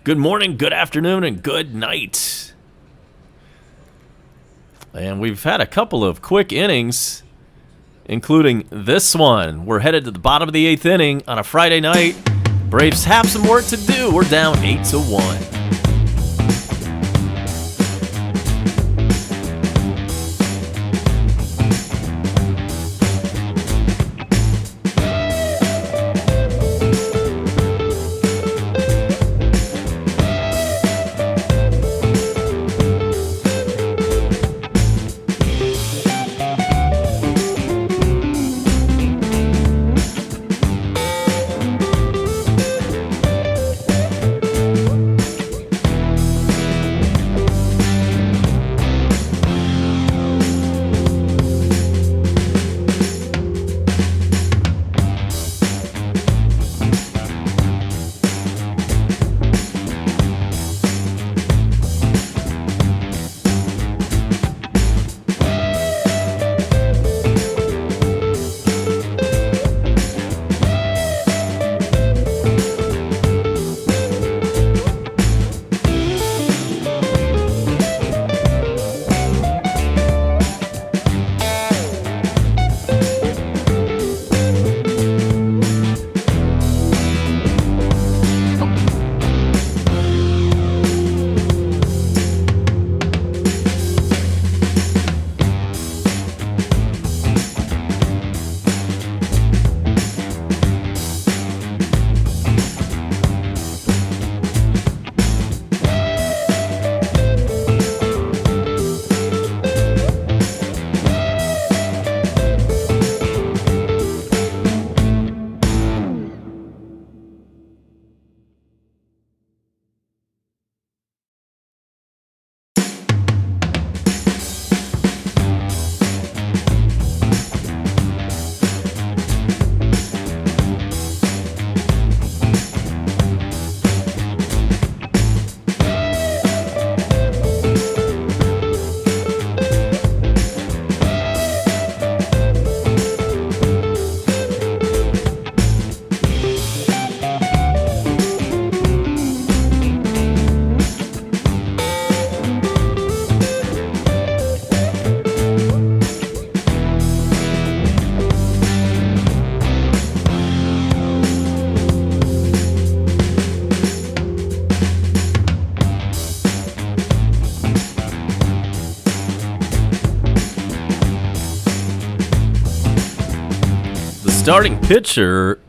Speaker 1: Good morning, good afternoon, and good night. And we've had a couple of quick innings, including this one. We're headed to the bottom of the 8th inning on a Friday night. Braves have some work to do. We're down 8-1. Starting pitcher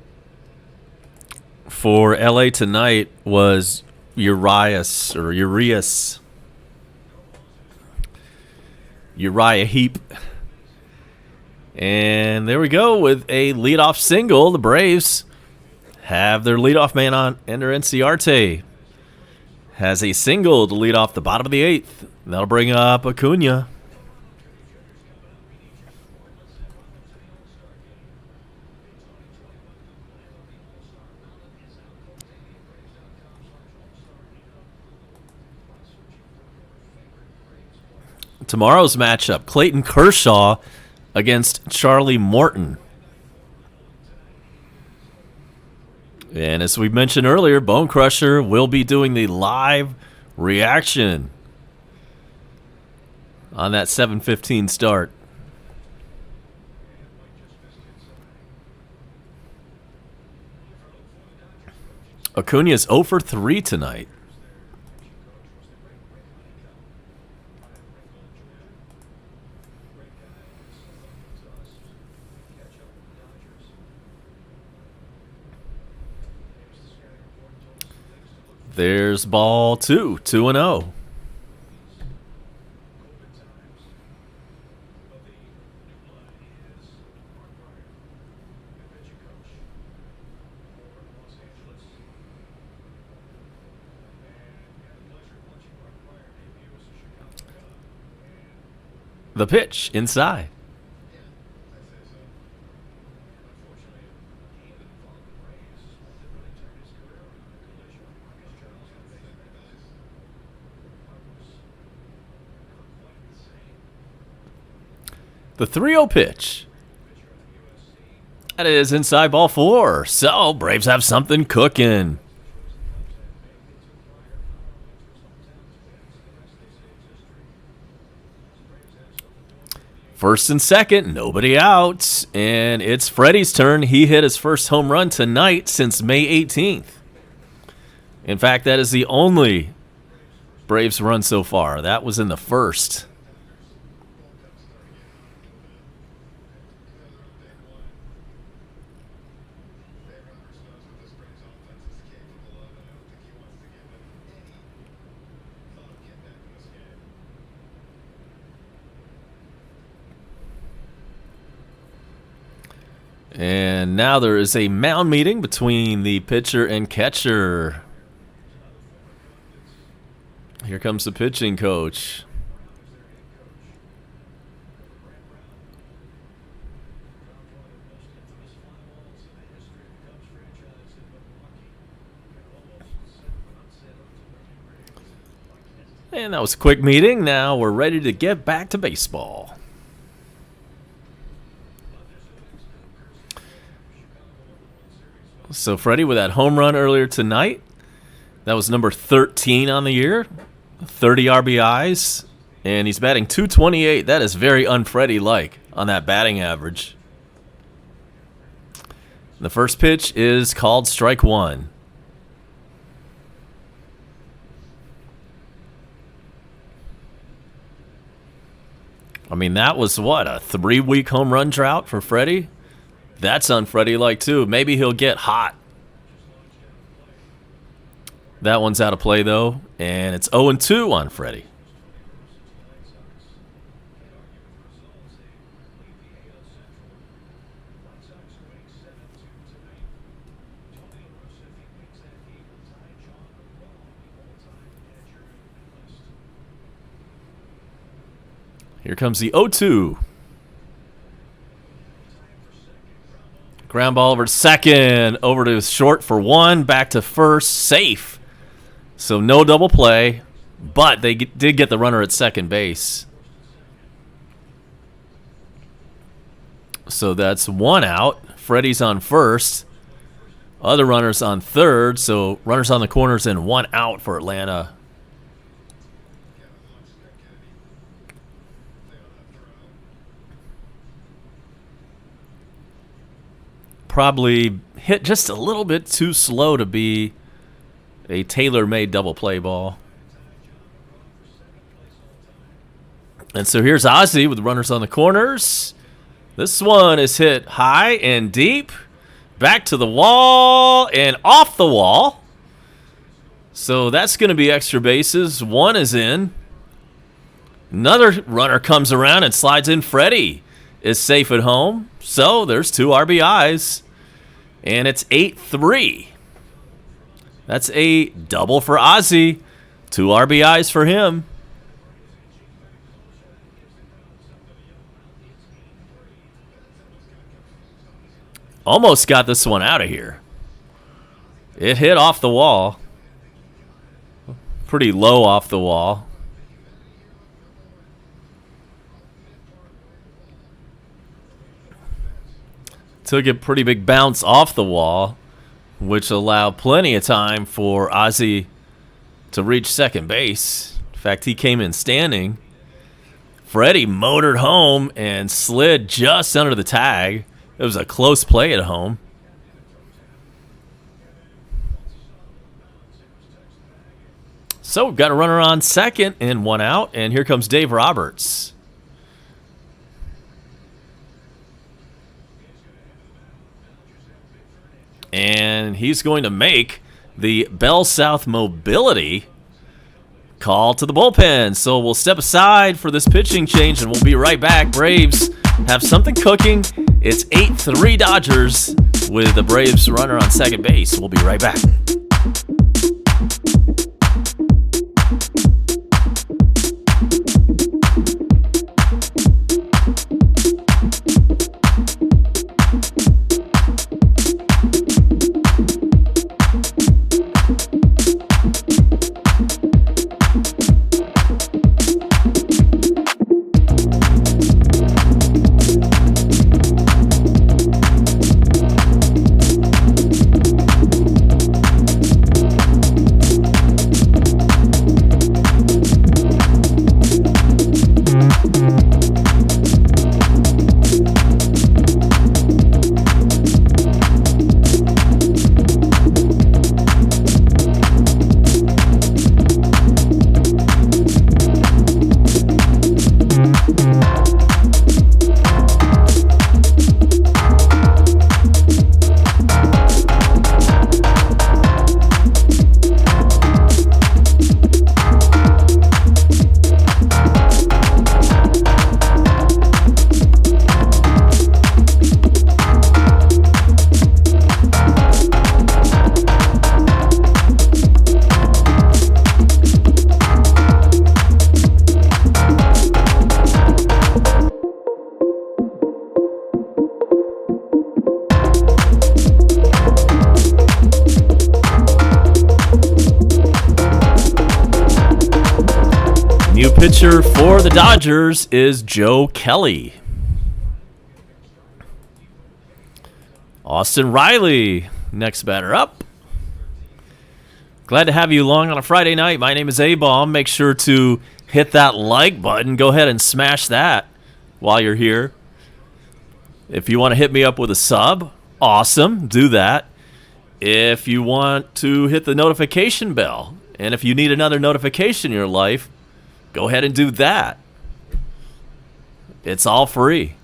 Speaker 1: for LA tonight was Uriah Heap. And there we go with a leadoff single. The Braves have their leadoff man on. Ender Inciarte has a single to lead off the bottom of the 8th. That'll bring up Acuna. Tomorrow's matchup, Clayton Kershaw against Charlie Morton. And as we mentioned earlier, Bone Crusher will be doing the live reaction on that 7:15 start. Acuna's 0 for 3 tonight. There's ball 2, 2-0. The pitch inside. The 3-0 pitch. That is inside ball 4. So, Braves have something cooking. First and second, nobody out. And it's Freddie's turn. He hit his first home run tonight since May 18th. In fact, that is the only Braves run so far. That was in the first. And now there is a mound meeting between the pitcher and catcher. Here comes the pitching coach. And that was a quick meeting. Now we're ready to get back to baseball. So Freddie with that home run earlier tonight. That was number 13 on the year. 30 RBIs. And he's batting .228. That is very un-Freddie-like on that batting average. The first pitch is called strike 1. I mean, that was what, a 3-week home run drought for Freddie? That's un-Freddie-like too. Maybe he'll get hot. That one's out of play though, and it's 0-2 on Freddie. Here comes the 0-2. Ground ball over to second, over to short for 1, back to first, safe. So no double play, but they did get the runner at second base. So that's 1 out. Freddie's on first. Other runners on third, so runners on the corners and 1 out for Atlanta. Probably hit just a little bit too slow to be a tailor-made double play ball. And so here's Ozzie with runners on the corners. This one is hit high and deep. Back to the wall and off the wall. So that's going to be extra bases. 1 is in. Another runner comes around and slides in. Freddie is safe at home. So there's 2 RBIs. And it's 8-3. That's a double for Ozzie. 2 RBIs for him. Almost got this one out of here. It hit off the wall. Pretty low off the wall. Took a pretty big bounce off the wall, which allowed plenty of time for Ozzie to reach second base. In fact, he came in standing. Freddie motored home and slid just under the tag. It was a close play at home. So we've got a runner on second and 1 out, and here comes Dave Roberts. And he's going to make the Bell South Mobility call to the bullpen. So we'll step aside for this pitching change, and we'll be right back. Braves have something cooking. It's 8-3 Dodgers with the Braves runner on second base. We'll be right back. pitcher for the Dodgers is Joe Kelly. Austin Riley, next batter up. Glad to have you along on a Friday night. My name is A-Bomb. Make sure to hit that like button. Go ahead and smash that while you're here. If you want to hit me up with a sub, awesome, do that. If you want to hit the notification bell, and if you need another notification in your life, go ahead and do that. It's all free.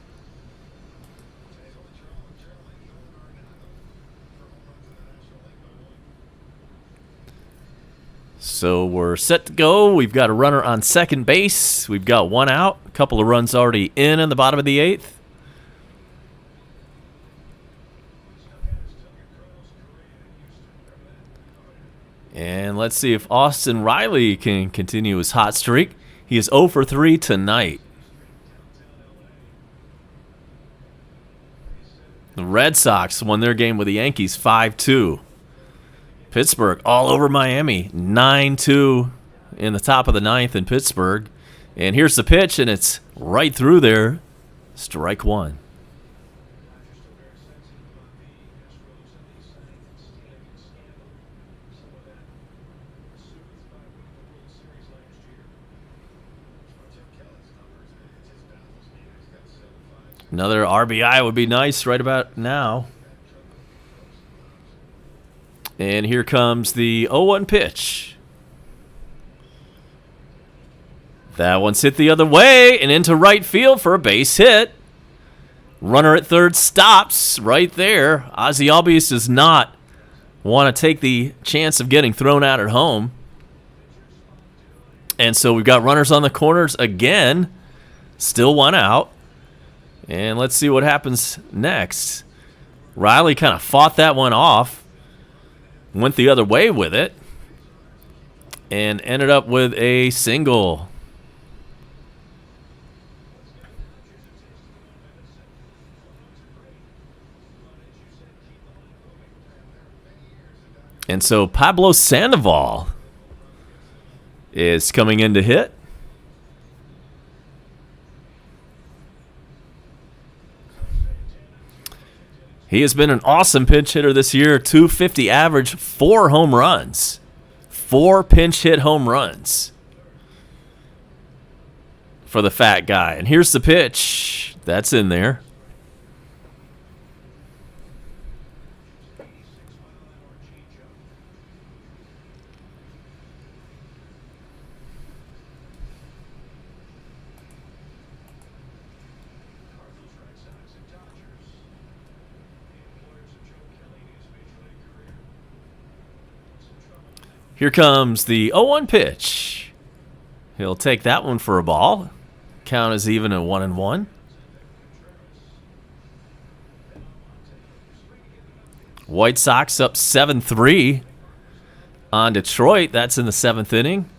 Speaker 1: So we're set to go. We've got a runner on second base. We've got one out. A couple of runs already in the bottom of the 8th. And let's see if Austin Riley can continue his hot streak. He is 0 for 3 tonight. The Red Sox won their game with the Yankees 5-2. Pittsburgh all over Miami 9-2 in the top of the 9th in Pittsburgh. And here's the pitch, and it's right through there. Strike one. Another RBI would be nice right about now. And here comes the 0-1 pitch. That one's hit the other way and into right field for a base hit. Runner at third stops right there. Ozzie Albies does not want to take the chance of getting thrown out at home. And so we've got runners on the corners again. Still one out. And let's see what happens next. Riley kind of fought that one off. Went the other way with it. And ended up with a single. And so Pablo Sandoval is coming in to hit. He has been an awesome pinch hitter this year. .250 average, 4 home runs. 4 pinch hit home runs for the fat guy. And here's the pitch. That's in there. Here comes the 0-1 pitch. He'll take that one for a ball. Count is even at 1-1. White Sox up 7-3 on Detroit. That's in the 7th inning.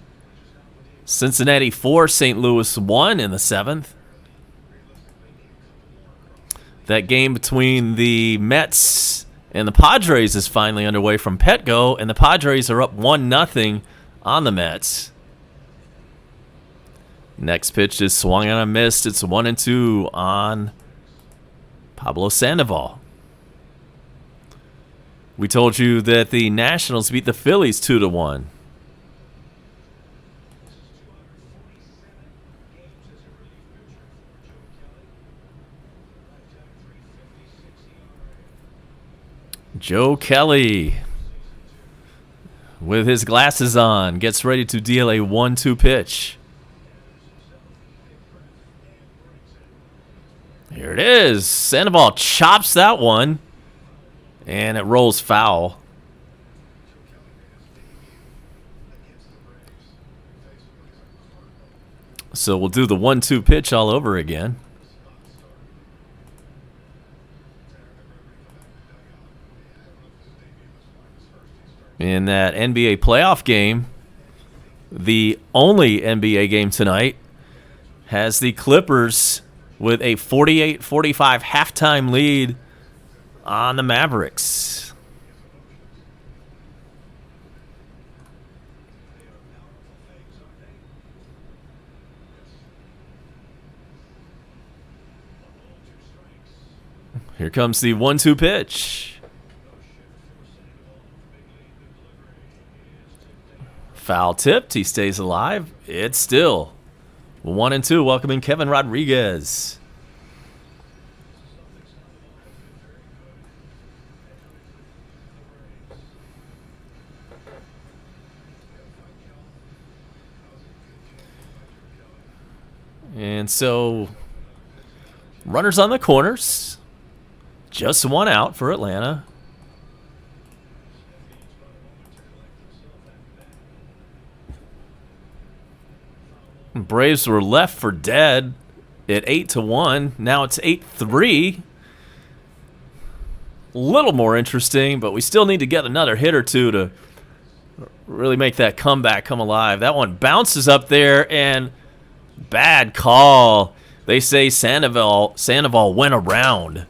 Speaker 1: Cincinnati 4, St. Louis 1 in the 7th. That game between the Mets and the Padres is finally underway from Petco, and the Padres are up 1-0 on the Mets. Next pitch is swung on and missed. It's 1-2 on Pablo Sandoval. We told you that the Nationals beat the Phillies 2-1. Joe Kelly, with his glasses on, gets ready to deal a 1-2 pitch. Here it is. Sandoval chops that one, and it rolls foul. So we'll do the 1-2 pitch all over again. In that NBA playoff game, the only NBA game tonight, has the Clippers with a 48-45 halftime lead on the Mavericks. Here comes the 1-2 pitch. Foul tipped. He stays alive. It's still 1-2. Welcoming Kevin Rodriguez. And so, runners on the corners. Just one out for Atlanta. Braves were left for dead at 8-1. Now it's 8-3. A little more interesting, but we still need to get another hit or two to really make that comeback come alive. That one bounces up there, and bad call. They say Sandoval went around.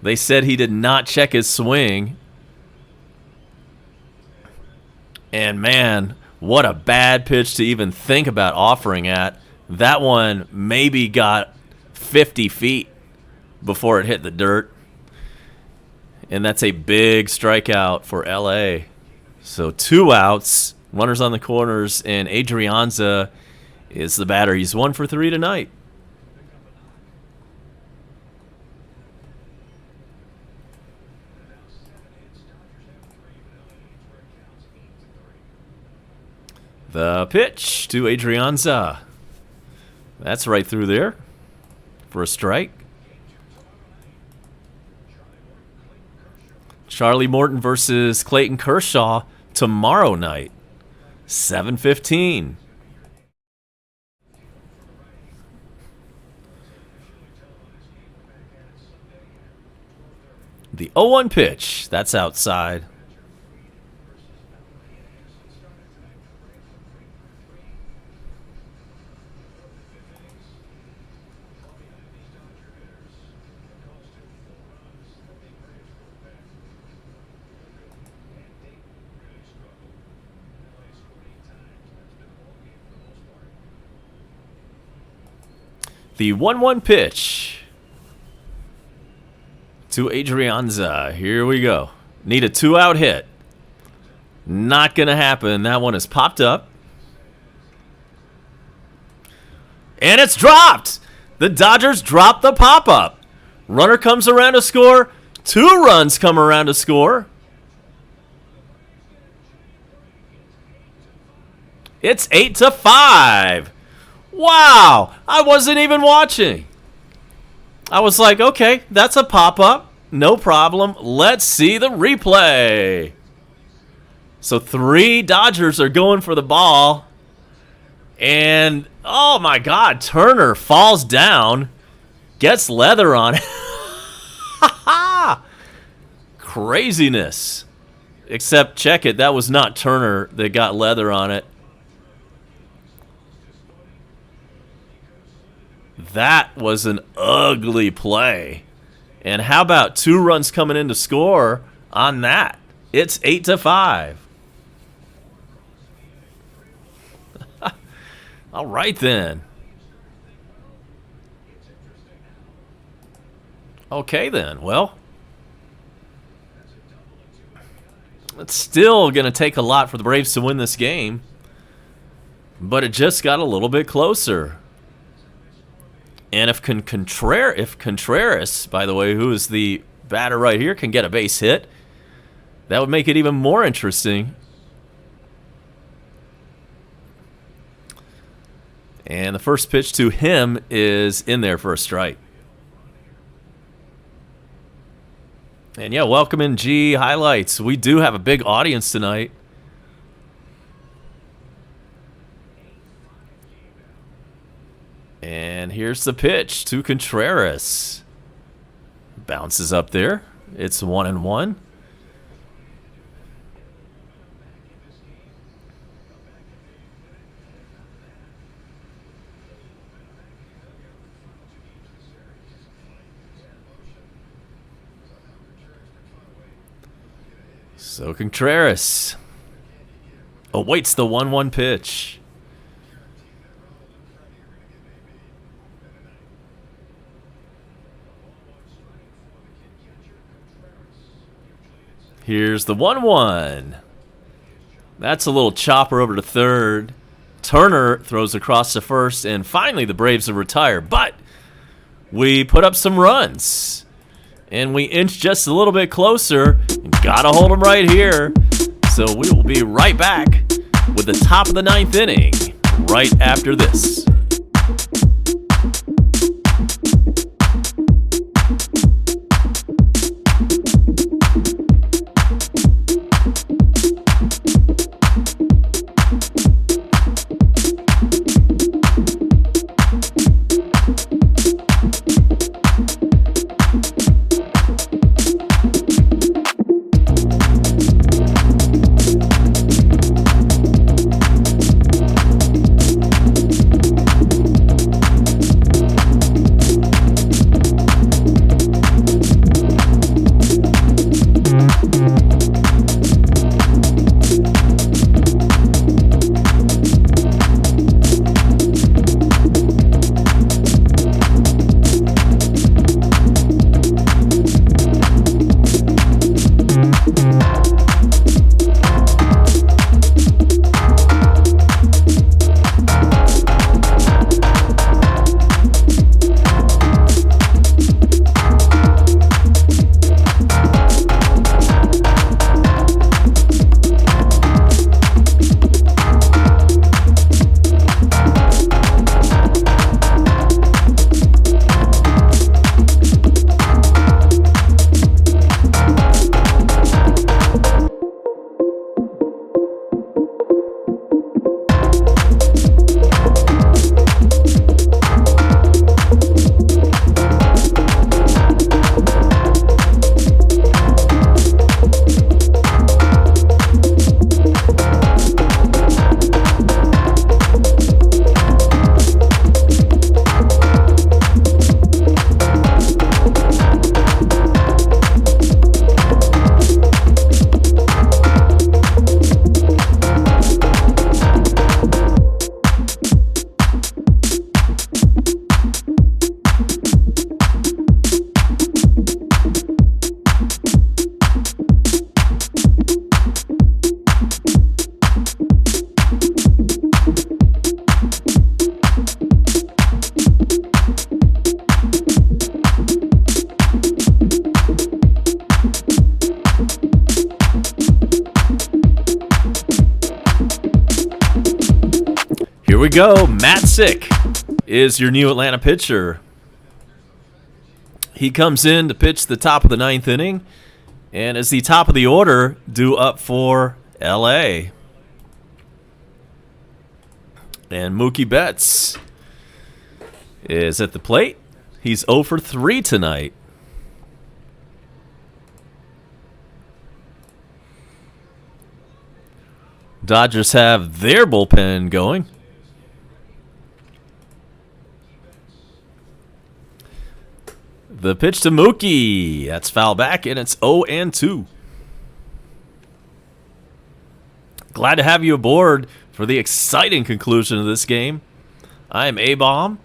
Speaker 1: They said he did not check his swing. And man, what a bad pitch to even think about offering at. That one maybe got 50 feet before it hit the dirt. And that's a big strikeout for LA. So 2 outs, runners on the corners, and Adrianza is the batter. He's 1 for 3 tonight. The pitch to Adrianza. That's right through there for a strike. Charlie Morton versus Clayton Kershaw tomorrow night, 7:15. The 0-1 pitch. That's outside. The 1-1 pitch to Adrianza. Here we go. Need a 2-out hit. Not going to happen. That one is popped up. And it's dropped. The Dodgers dropped the pop-up. Runner comes around to score. 2 runs come around to score. It's 8-5. Wow, I wasn't even watching. I was like, okay, that's a pop-up. No problem. Let's see the replay. So 3 Dodgers are going for the ball. And, oh my God, Turner falls down. Gets leather on it. Craziness. Except, check it, that was not Turner that got leather on it. That was an ugly play. And how about 2 runs coming in to score on that? It's 8-5. All right, then. Okay, then. Well, it's still going to take a lot for the Braves to win this game. But it just got a little bit closer. And if Contreras, by the way, who is the batter right here, can get a base hit, that would make it even more interesting. And the first pitch to him is in there for a strike. And yeah, welcome in G Highlights. We do have a big audience tonight. And here's the pitch to Contreras. Bounces up there. It's 1-1. So Contreras awaits the 1-1 pitch. Here's the 1-1. That's a little chopper over to third. Turner throws across to first, and finally the Braves will retire. But we put up some runs, and we inch just a little bit closer. And gotta hold them right here. So we will be right back with the top of the 9th inning right after this. Here we go. Matzik is your new Atlanta pitcher. He comes in to pitch the top of the 9th inning and is the top of the order due up for LA. And Mookie Betts is at the plate. He's 0 for 3 tonight. Dodgers have their bullpen going. The pitch to Mookie. That's foul back, and it's 0-2. Glad to have you aboard for the exciting conclusion of this game. I am A-Bomb.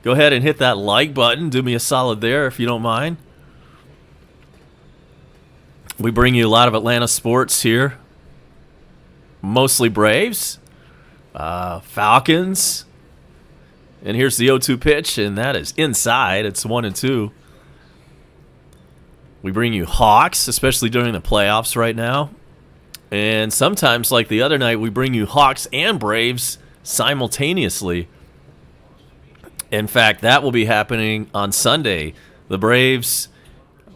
Speaker 1: Go ahead and hit that like button. Do me a solid there if you don't mind. We bring you a lot of Atlanta sports here. Mostly Braves, Falcons. And here's the 0-2 pitch, and that is inside. It's 1-2. We bring you Hawks, especially during the playoffs right now. And sometimes, like the other night, we bring you Hawks and Braves simultaneously. In fact, that will be happening on Sunday. The Braves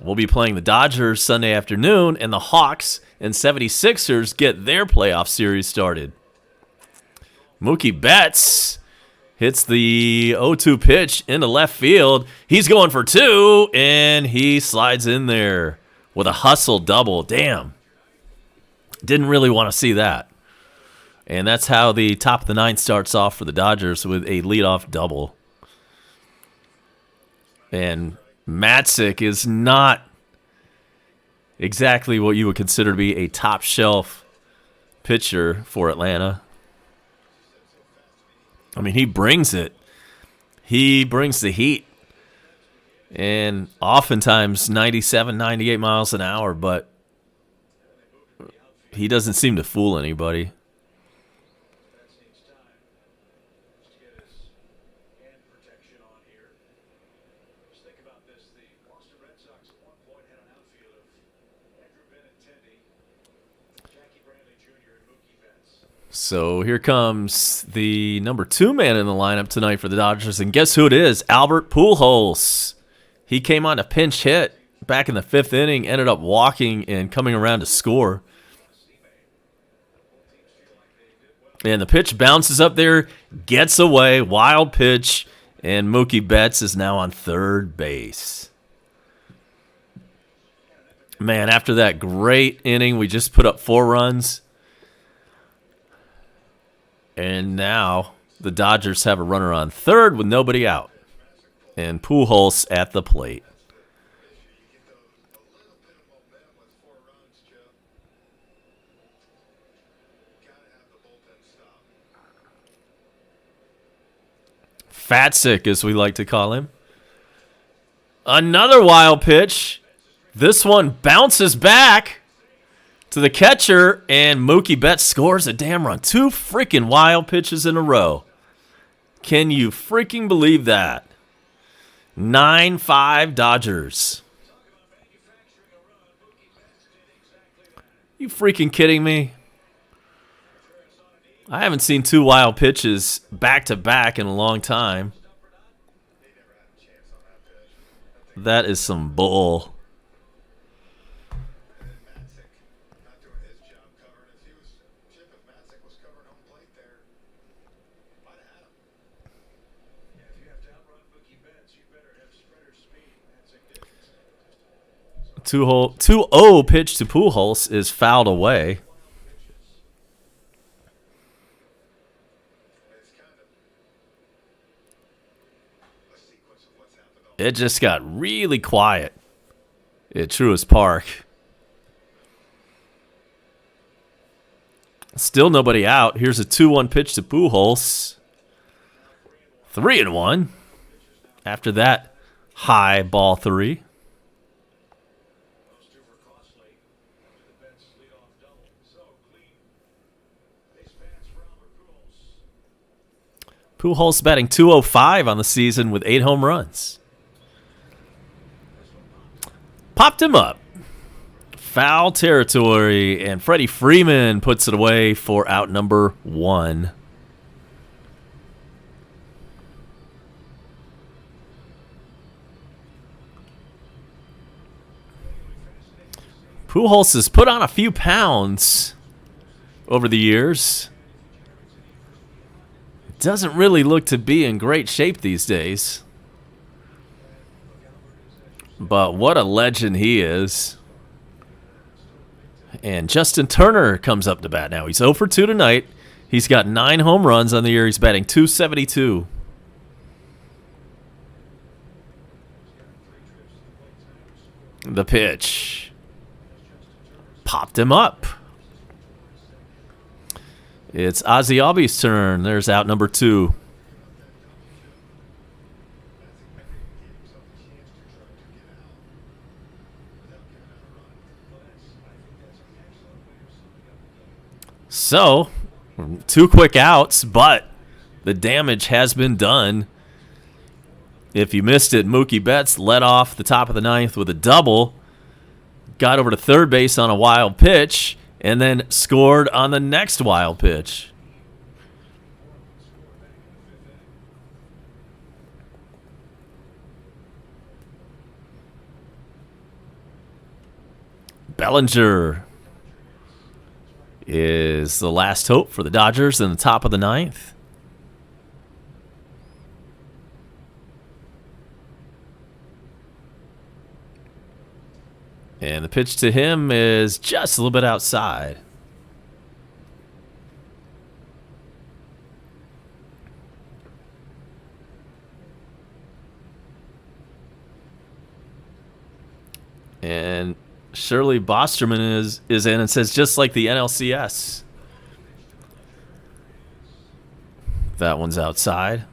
Speaker 1: will be playing the Dodgers Sunday afternoon, and the Hawks and 76ers get their playoff series started. Mookie Betts hits the 0-2 pitch into left field. He's going for 2, and he slides in there with a hustle double. Damn. Didn't really want to see that. And that's how the top of the 9th starts off for the Dodgers, with a leadoff double. And Matzik is not exactly what you would consider to be a top shelf pitcher for Atlanta. I mean, he brings it. He brings the heat. And oftentimes 97, 98 miles an hour. But he doesn't seem to fool anybody. So here comes the number 2 man in the lineup tonight for the Dodgers, and guess who it is? Albert Pujols. He came on a pinch hit back in the 5th inning, ended up walking and coming around to score. And the pitch bounces up there, gets away, wild pitch, and Mookie Betts is now on third base. Man, after that great inning, we just put up 4 runs. And now the Dodgers have a runner on third with nobody out. And Pujols at the plate. Fatsick, as we like to call him. Another wild pitch. This one bounces back to the catcher, and Mookie Betts scores a damn run. 2 freaking wild pitches in a row. Can you freaking believe that? 9-5 Dodgers. You freaking kidding me? I haven't seen 2 wild pitches back-to-back in a long time. That is some bull. Two 2-0 pitch to Pujols is fouled away. It just got really quiet at Truist Park. Still nobody out. Here's a 2-1 pitch to Pujols. 3-1. After that, high ball 3. Pujols batting .205 on the season with 8 home runs. Popped him up. Foul territory, and Freddie Freeman puts it away for out number 1. Pujols has put on a few pounds over the years. Doesn't really look to be in great shape these days. But what a legend he is. And Justin Turner comes up to bat now. He's 0 for 2 tonight. He's got 9 home runs on the year. He's batting .272. The pitch. Popped him up. It's Ozzie Albies' turn. There's out number 2. So, 2 quick outs, but the damage has been done. If you missed it, Mookie Betts led off the top of the 9th with a double, got over to third base on a wild pitch, and then scored on the next wild pitch. Bellinger is the last hope for the Dodgers in the top of the 9th. And the pitch to him is just a little bit outside. And Shirley Bosterman is in and says, just like the NLCS. That one's outside.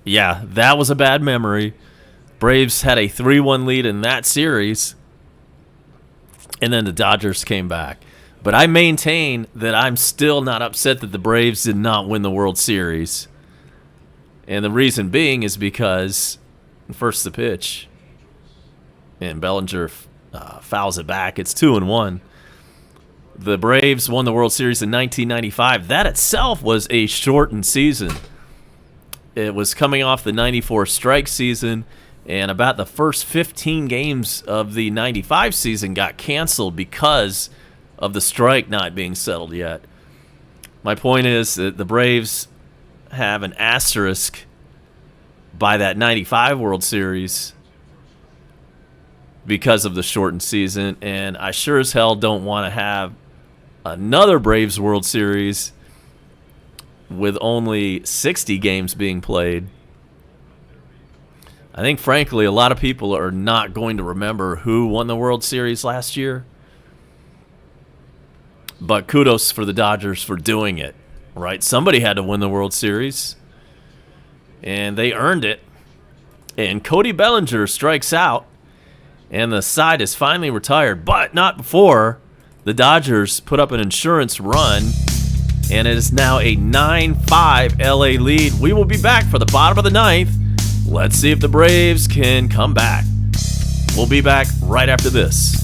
Speaker 1: Yeah, that was a bad memory. Braves had a 3-1 lead in that series, and then the Dodgers came back. But I maintain that I'm still not upset that the Braves did not win the World Series. And the reason being is because first the pitch, and Bellinger fouls it back. It's 2-1. The Braves won the World Series in 1995. That itself was a shortened season. It was coming off the 94 strike season, and about the first 15 games of the 95 season got canceled because of the strike not being settled yet. My point is that the Braves have an asterisk by that 95 World Series because of the shortened season, and I sure as hell don't want to have another Braves World Series with only 60 games being played. I think, frankly, a lot of people are not going to remember who won the World Series last year. But kudos for the Dodgers for doing it, right? Somebody had to win the World Series, and they earned it. And Cody Bellinger strikes out, and the side is finally retired, but not before the Dodgers put up an insurance run, and it is now a 9-5 LA lead. We will be back for the bottom of the ninth. Let's see if the Braves can come back. We'll be back right after this.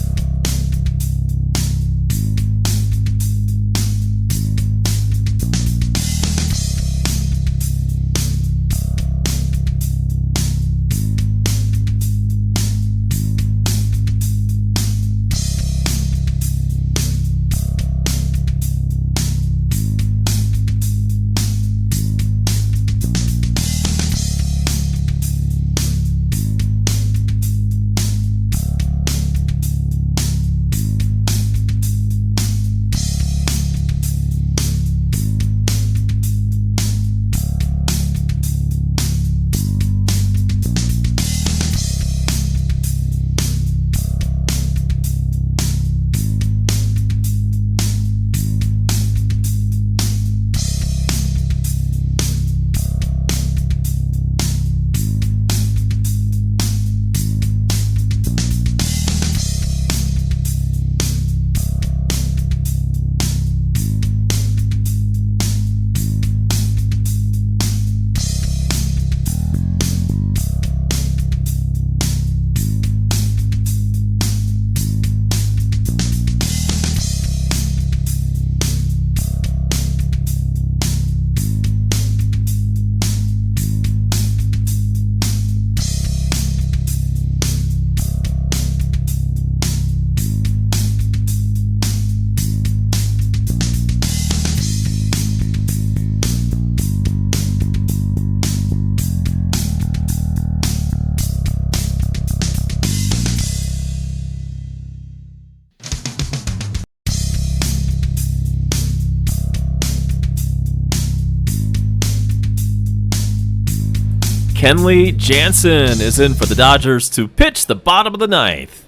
Speaker 1: Kenley Jansen is in for the Dodgers to pitch the bottom of the ninth.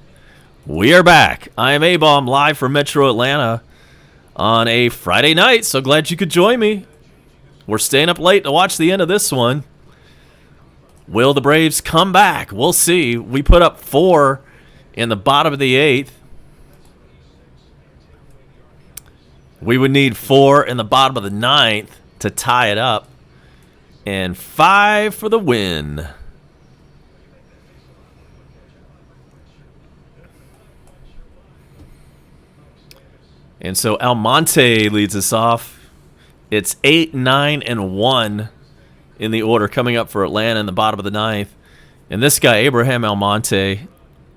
Speaker 1: We are back. I am A-Bomb live from Metro Atlanta on a Friday night, so glad you could join me. We're staying up late to watch the end of this one. Will the Braves come back? We'll see. We put up 4 in the bottom of the 8th. We would need 4 in the bottom of the 9th to tie it up. And 5 for the win. And so Almonte leads us off. It's 8, 9, and 1 in the order coming up for Atlanta in the bottom of the 9th. And this guy, Abraham Almonte,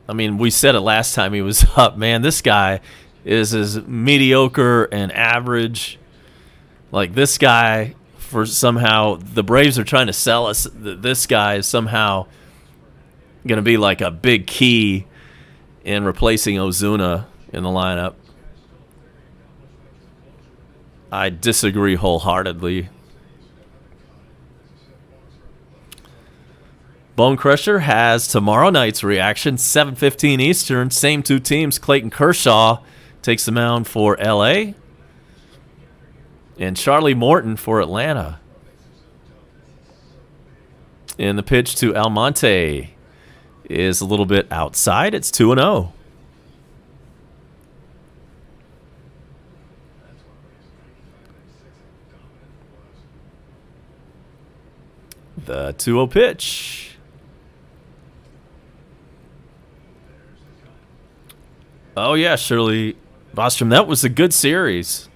Speaker 1: I mean, we said it last time he was up. Man, this guy is as mediocre and average. Like, this guy... For somehow the Braves are trying to sell us that this guy is somehow going to be like a big key in replacing Ozuna in the lineup. I disagree wholeheartedly. Bone Crusher has tomorrow night's reaction, 7:15 Eastern. Same 2 teams. Clayton Kershaw takes the mound for LA. And Charlie Morton for Atlanta. And the pitch to Almonte is a little bit outside. It's 2-0. The 2-0 pitch. Oh, yeah, Shirley Bostrom. That was a good series.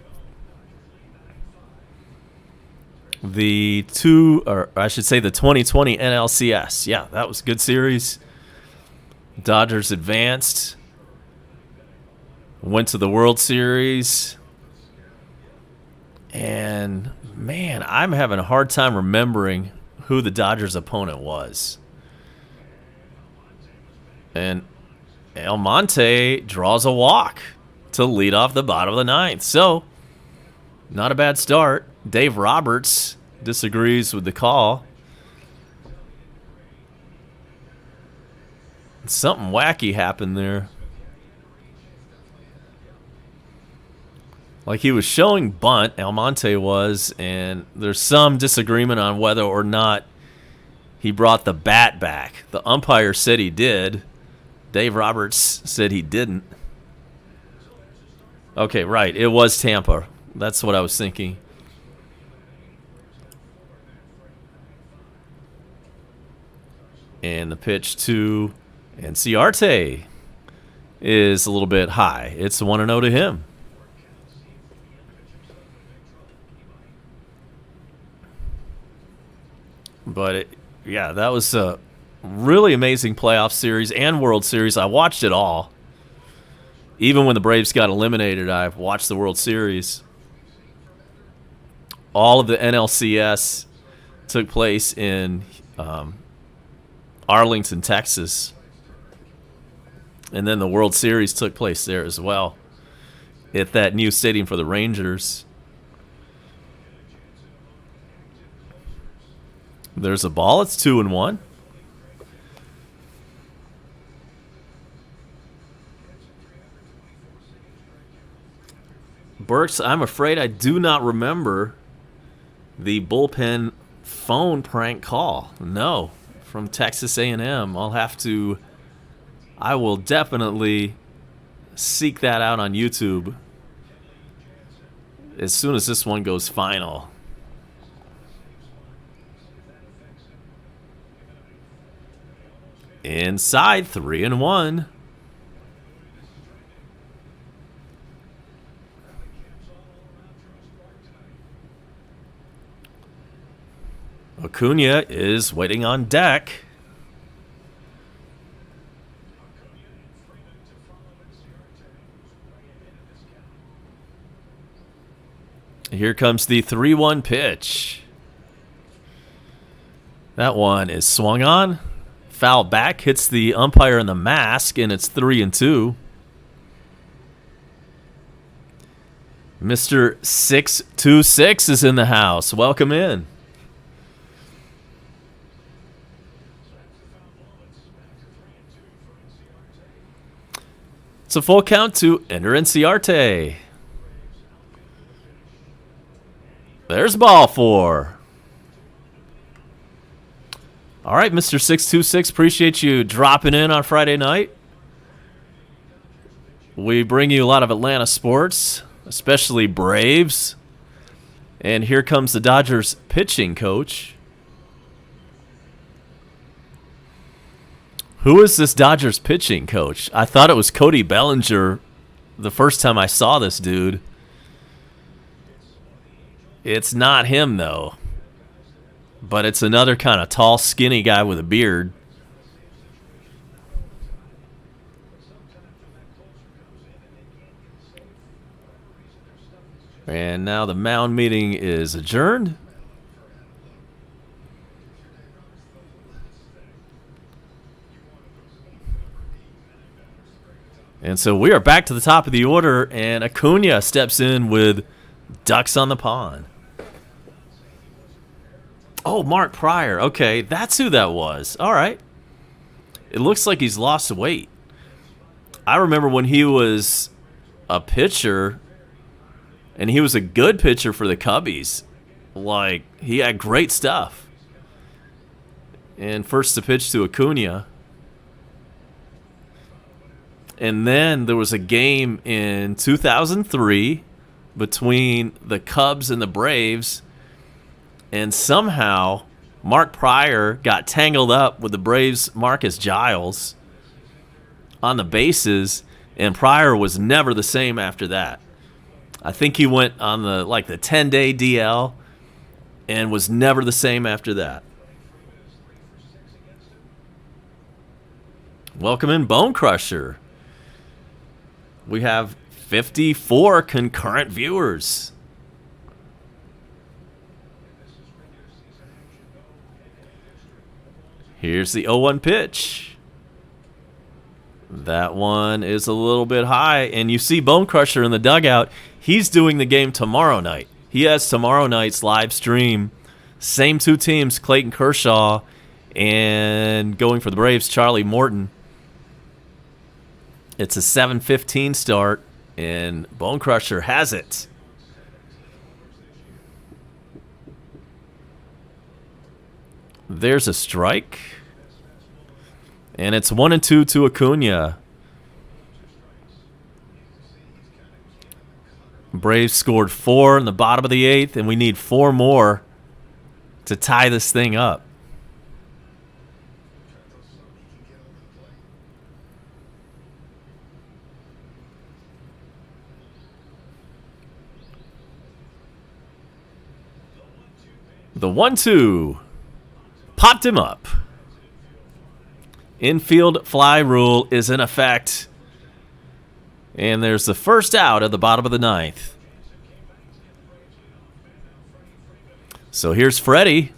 Speaker 1: The 2020 NLCS. Yeah, that was a good series. Dodgers advanced. Went to the World Series. And, man, I'm having a hard time remembering who the Dodgers' opponent was. And Almonte draws a walk to lead off the bottom of the ninth. So, not a bad start. Dave Roberts disagrees with the call. Something wacky happened there. Like he was showing bunt, Almonte was, and there's some disagreement on whether or not he brought the bat back. The umpire said he did. Dave Roberts said he didn't. Okay, right. It was Tampa. That's what I was thinking. And the pitch to Enciarte is a little bit high. It's 1-0 to him. But, that was a really amazing playoff series and World Series. I watched it all. Even when the Braves got eliminated, I watched the World Series. All of the NLCS took place in Arlington, Texas. And then the World Series took place there as well at that new stadium for the Rangers. There's a ball. It's 2-1. Burks, I'm afraid I do not remember the bullpen phone prank call. No, from Texas A&M. I will definitely seek that out on YouTube as soon as this one goes final. Inside, 3-1. Acuna is waiting on deck. Here comes the 3-1 pitch. That one is swung on. Foul back, hits the umpire in the mask, and it's 3-2. Mr. 626 is in the house. Welcome in. It's a full count to enter Enciarte. There's ball 4. All right, Mr. 626, appreciate you dropping in on Friday night. We bring you a lot of Atlanta sports, especially Braves. And here comes the Dodgers pitching coach. Who is this Dodgers pitching coach? I thought it was Cody Bellinger the first time I saw this dude. It's not him, though. But it's another kind of tall, skinny guy with a beard. And now the mound meeting is adjourned. And so we are back to the top of the order, and Acuna steps in with ducks on the pond. Oh, Mark Pryor. Okay, that's who that was. All right. It looks like he's lost weight. I remember when he was a pitcher, and he was a good pitcher for the Cubbies. Like, he had great stuff. And first to pitch to Acuna. And then there was a game in 2003 between the Cubs and the Braves, and somehow Mark Pryor got tangled up with the Braves' Marcus Giles on the bases, and Pryor was never the same after that. I think he went on the 10-day DL and was never the same after that. Welcome in, Bone Crusher. We have 54 concurrent viewers. Here's the 0-1 pitch. That one is a little bit high, and you see Bone Crusher in the dugout. He's doing the game tomorrow night. He has tomorrow night's live stream. Same two teams, Clayton Kershaw and going for the Braves, Charlie Morton. It's a 7:15 start, and Bone Crusher has it. There's a strike. And it's 1-2 to Acuna. Braves scored 4 in the bottom of the 8th, and we need 4 more to tie this thing up. The 1-2 popped him up. Infield fly rule is in effect. And there's the first out at the bottom of the 9th. So here's Freddie.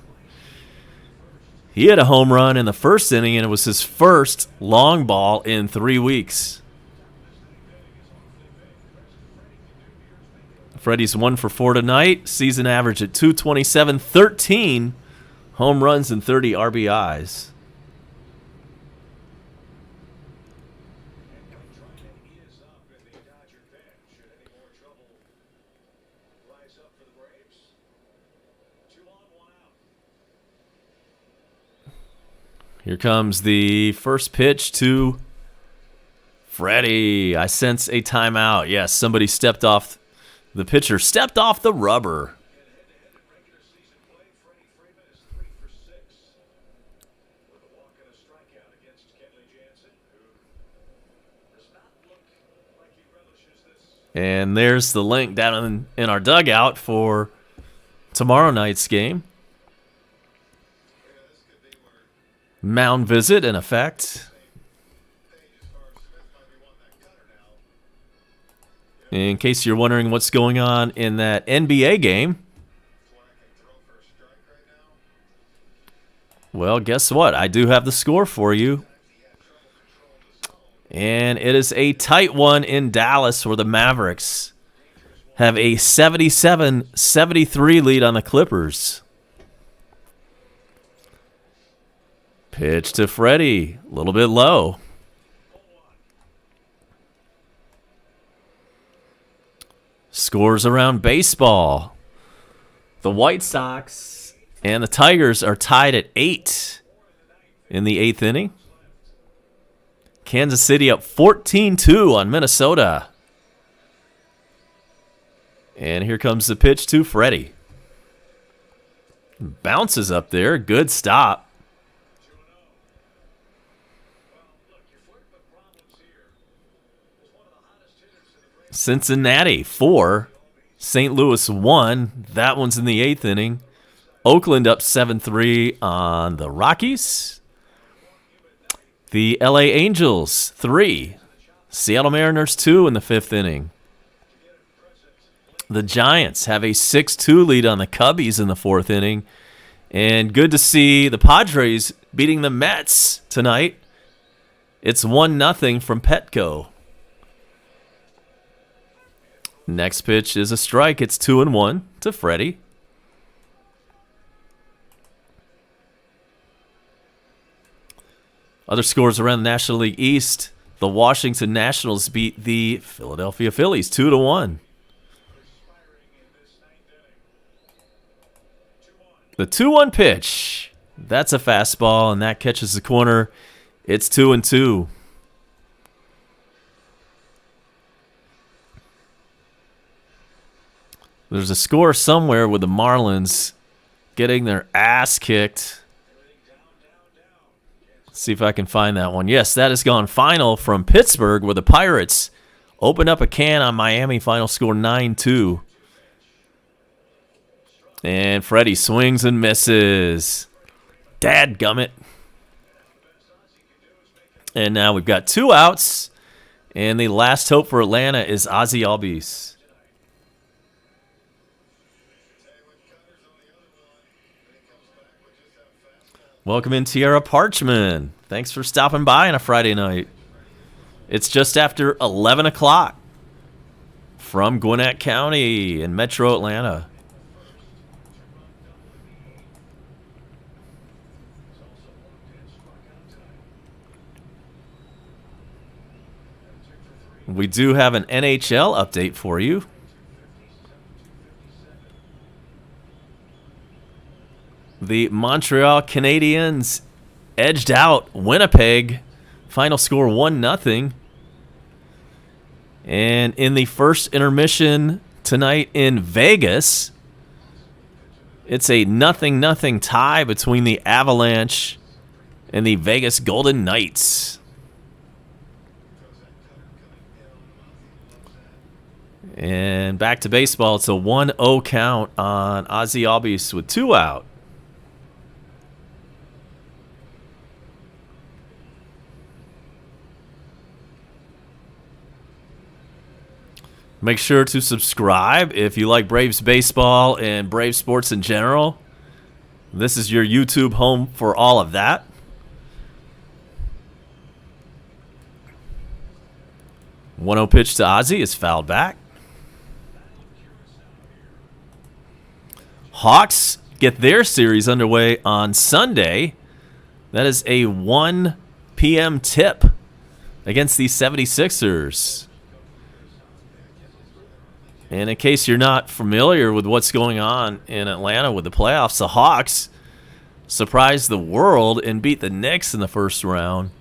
Speaker 1: He had a home run in the first inning, and it was his first long ball in 3 weeks. Freddie's 1 for 4 tonight. Season average at .227, 13 home runs and 30 RBIs. Here comes the first pitch to Freddie. I sense a timeout. Yes, somebody stepped off. The pitcher stepped off the rubber. And there's the link down in our dugout for tomorrow night's game. Mound visit in effect. In case you're wondering what's going on in that NBA game, well, guess what? I do have the score for you. And it is a tight one in Dallas, where the Mavericks have a 77-73 lead on the Clippers. Pitch to Freddie, a little bit low. Scores around baseball. The White Sox and the Tigers are tied at 8 in the 8th inning. Kansas City up 14-2 on Minnesota. And here comes the pitch to Freddie. Bounces up there, good stop. Cincinnati 4, St. Louis 1. That one's in the 8th inning. Oakland up 7-3 on the Rockies. The LA Angels 3, Seattle Mariners 2 in the 5th inning. The Giants have a 6-2 lead on the Cubbies in the 4th inning. And good to see the Padres beating the Mets tonight. It's 1-0 from Petco. Next pitch is a strike. It's 2-1 to Freddie. Other scores around the National League East. The Washington Nationals beat the Philadelphia Phillies 2-1. The 2-1 pitch. That's a fastball, and that catches the corner. It's 2-2. There's a score somewhere with the Marlins getting their ass kicked. Let's see if I can find that one. Yes, that has gone final from Pittsburgh, where the Pirates opened up a can on Miami. Final score 9-2. And Freddie swings and misses. Dadgummit. And now we've got 2 outs. And the last hope for Atlanta is Ozzie Albies. Welcome in, Tierra Parchman. Thanks for stopping by on a Friday night. It's just after 11 o'clock from Gwinnett County in Metro Atlanta. We do have an NHL update for you. The Montreal Canadiens edged out Winnipeg. Final score 1-0. And in the first intermission tonight in Vegas, it's a 0-0 tie between the Avalanche and the Vegas Golden Knights. And back to baseball. It's a 1-0 count on Ozzie Albies with 2 out. Make sure to subscribe if you like Braves baseball and Braves sports in general. This is your YouTube home for all of that. One-0 pitch to Ozzie is fouled back. Hawks get their series underway on Sunday. That is a 1 p.m. tip against the 76ers. And in case you're not familiar with what's going on in Atlanta with the playoffs, the Hawks surprised the world and beat the Knicks in the first round.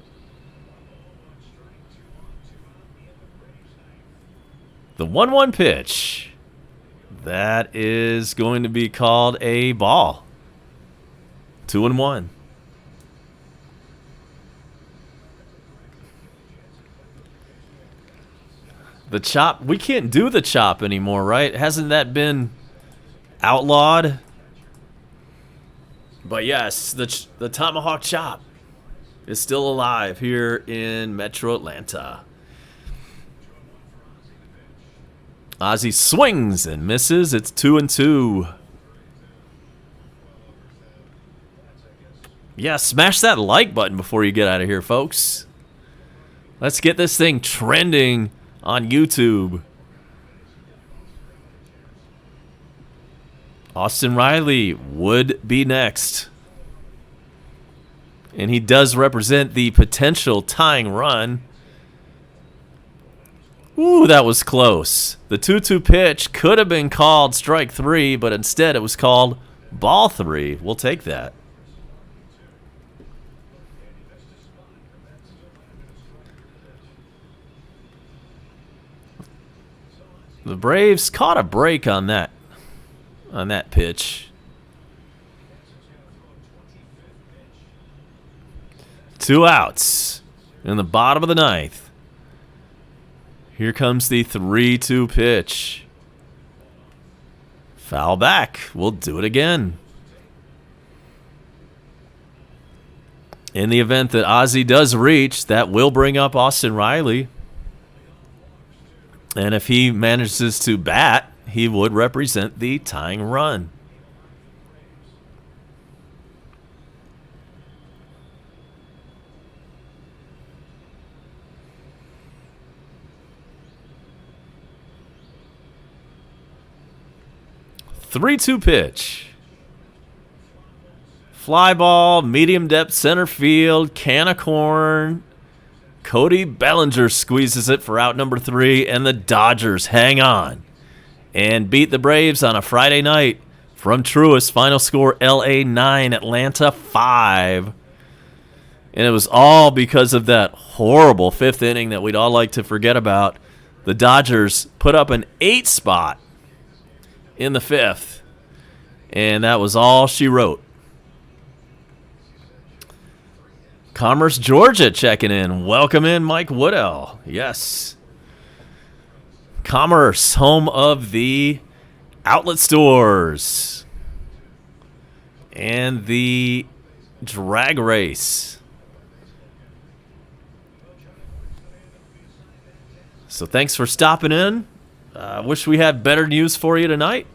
Speaker 1: The 1-1 pitch. That is going to be called a ball. 2-1. The chop. We can't do the chop anymore, right? Hasn't that been outlawed? But yes, the tomahawk chop is still alive here in Metro Atlanta. Ozzie swings and misses. It's 2-2. Yeah, smash that like button before you get out of here, folks. Let's get this thing trending on YouTube. Austin Riley would be next. And he does represent the potential tying run. Ooh, that was close. The 2-2 pitch could have been called strike 3, but instead it was called ball 3. We'll take that. The Braves caught a break on that pitch. 2 outs in the bottom of the 9th. Here comes the 3-2 pitch. Foul back. We'll do it again. In the event that Ozzie does reach, that will bring up Austin Riley. And if he manages to bat, he would represent the tying run. Three-two pitch. Fly ball, medium depth center field, can of corn. Cody Bellinger squeezes it for out number 3, and the Dodgers hang on and beat the Braves on a Friday night. From Truist, final score LA 9, Atlanta 5. And it was all because of that horrible 5th inning that we'd all like to forget about. The Dodgers put up an 8 spot in the 5th. And that was all she wrote. Commerce, Georgia checking in. Welcome in, Mike Woodell. Yes. Commerce, home of the outlet stores and the drag race. So thanks for stopping in. Wish we had better news for you tonight.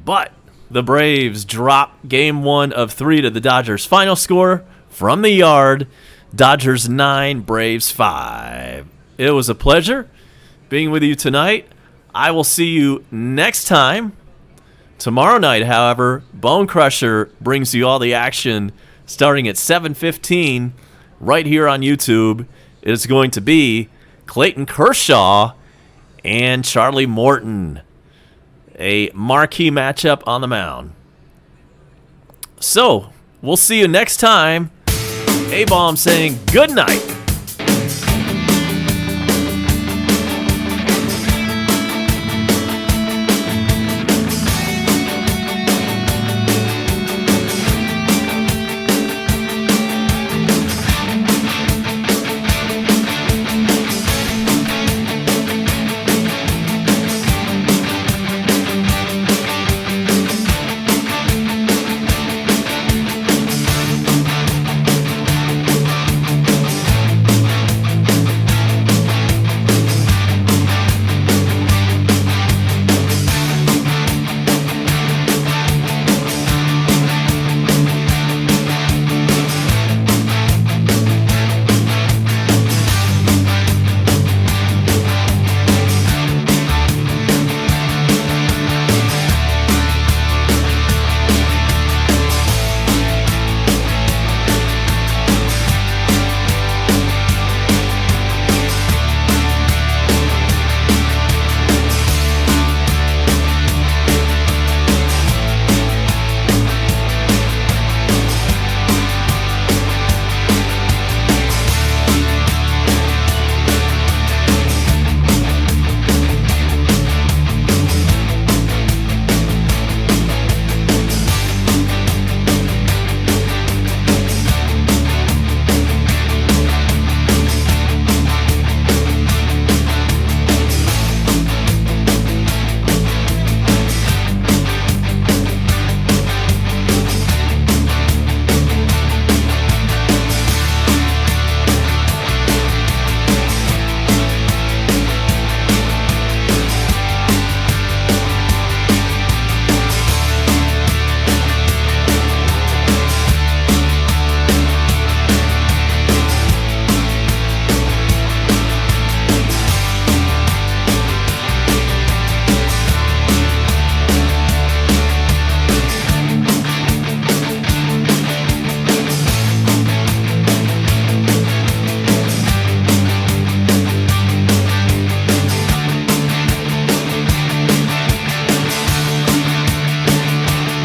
Speaker 1: But the Braves drop game 1 of 3 to the Dodgers. Final score from the yard, Dodgers 9, Braves 5. It was a pleasure being with you tonight. I will see you next time. Tomorrow night, however, Bone Crusher brings you all the action starting at 7:15 right here on YouTube. It is going to be Clayton Kershaw and Charlie Morton. A marquee matchup on the mound. So, we'll see you next time. A-Bomb saying good night.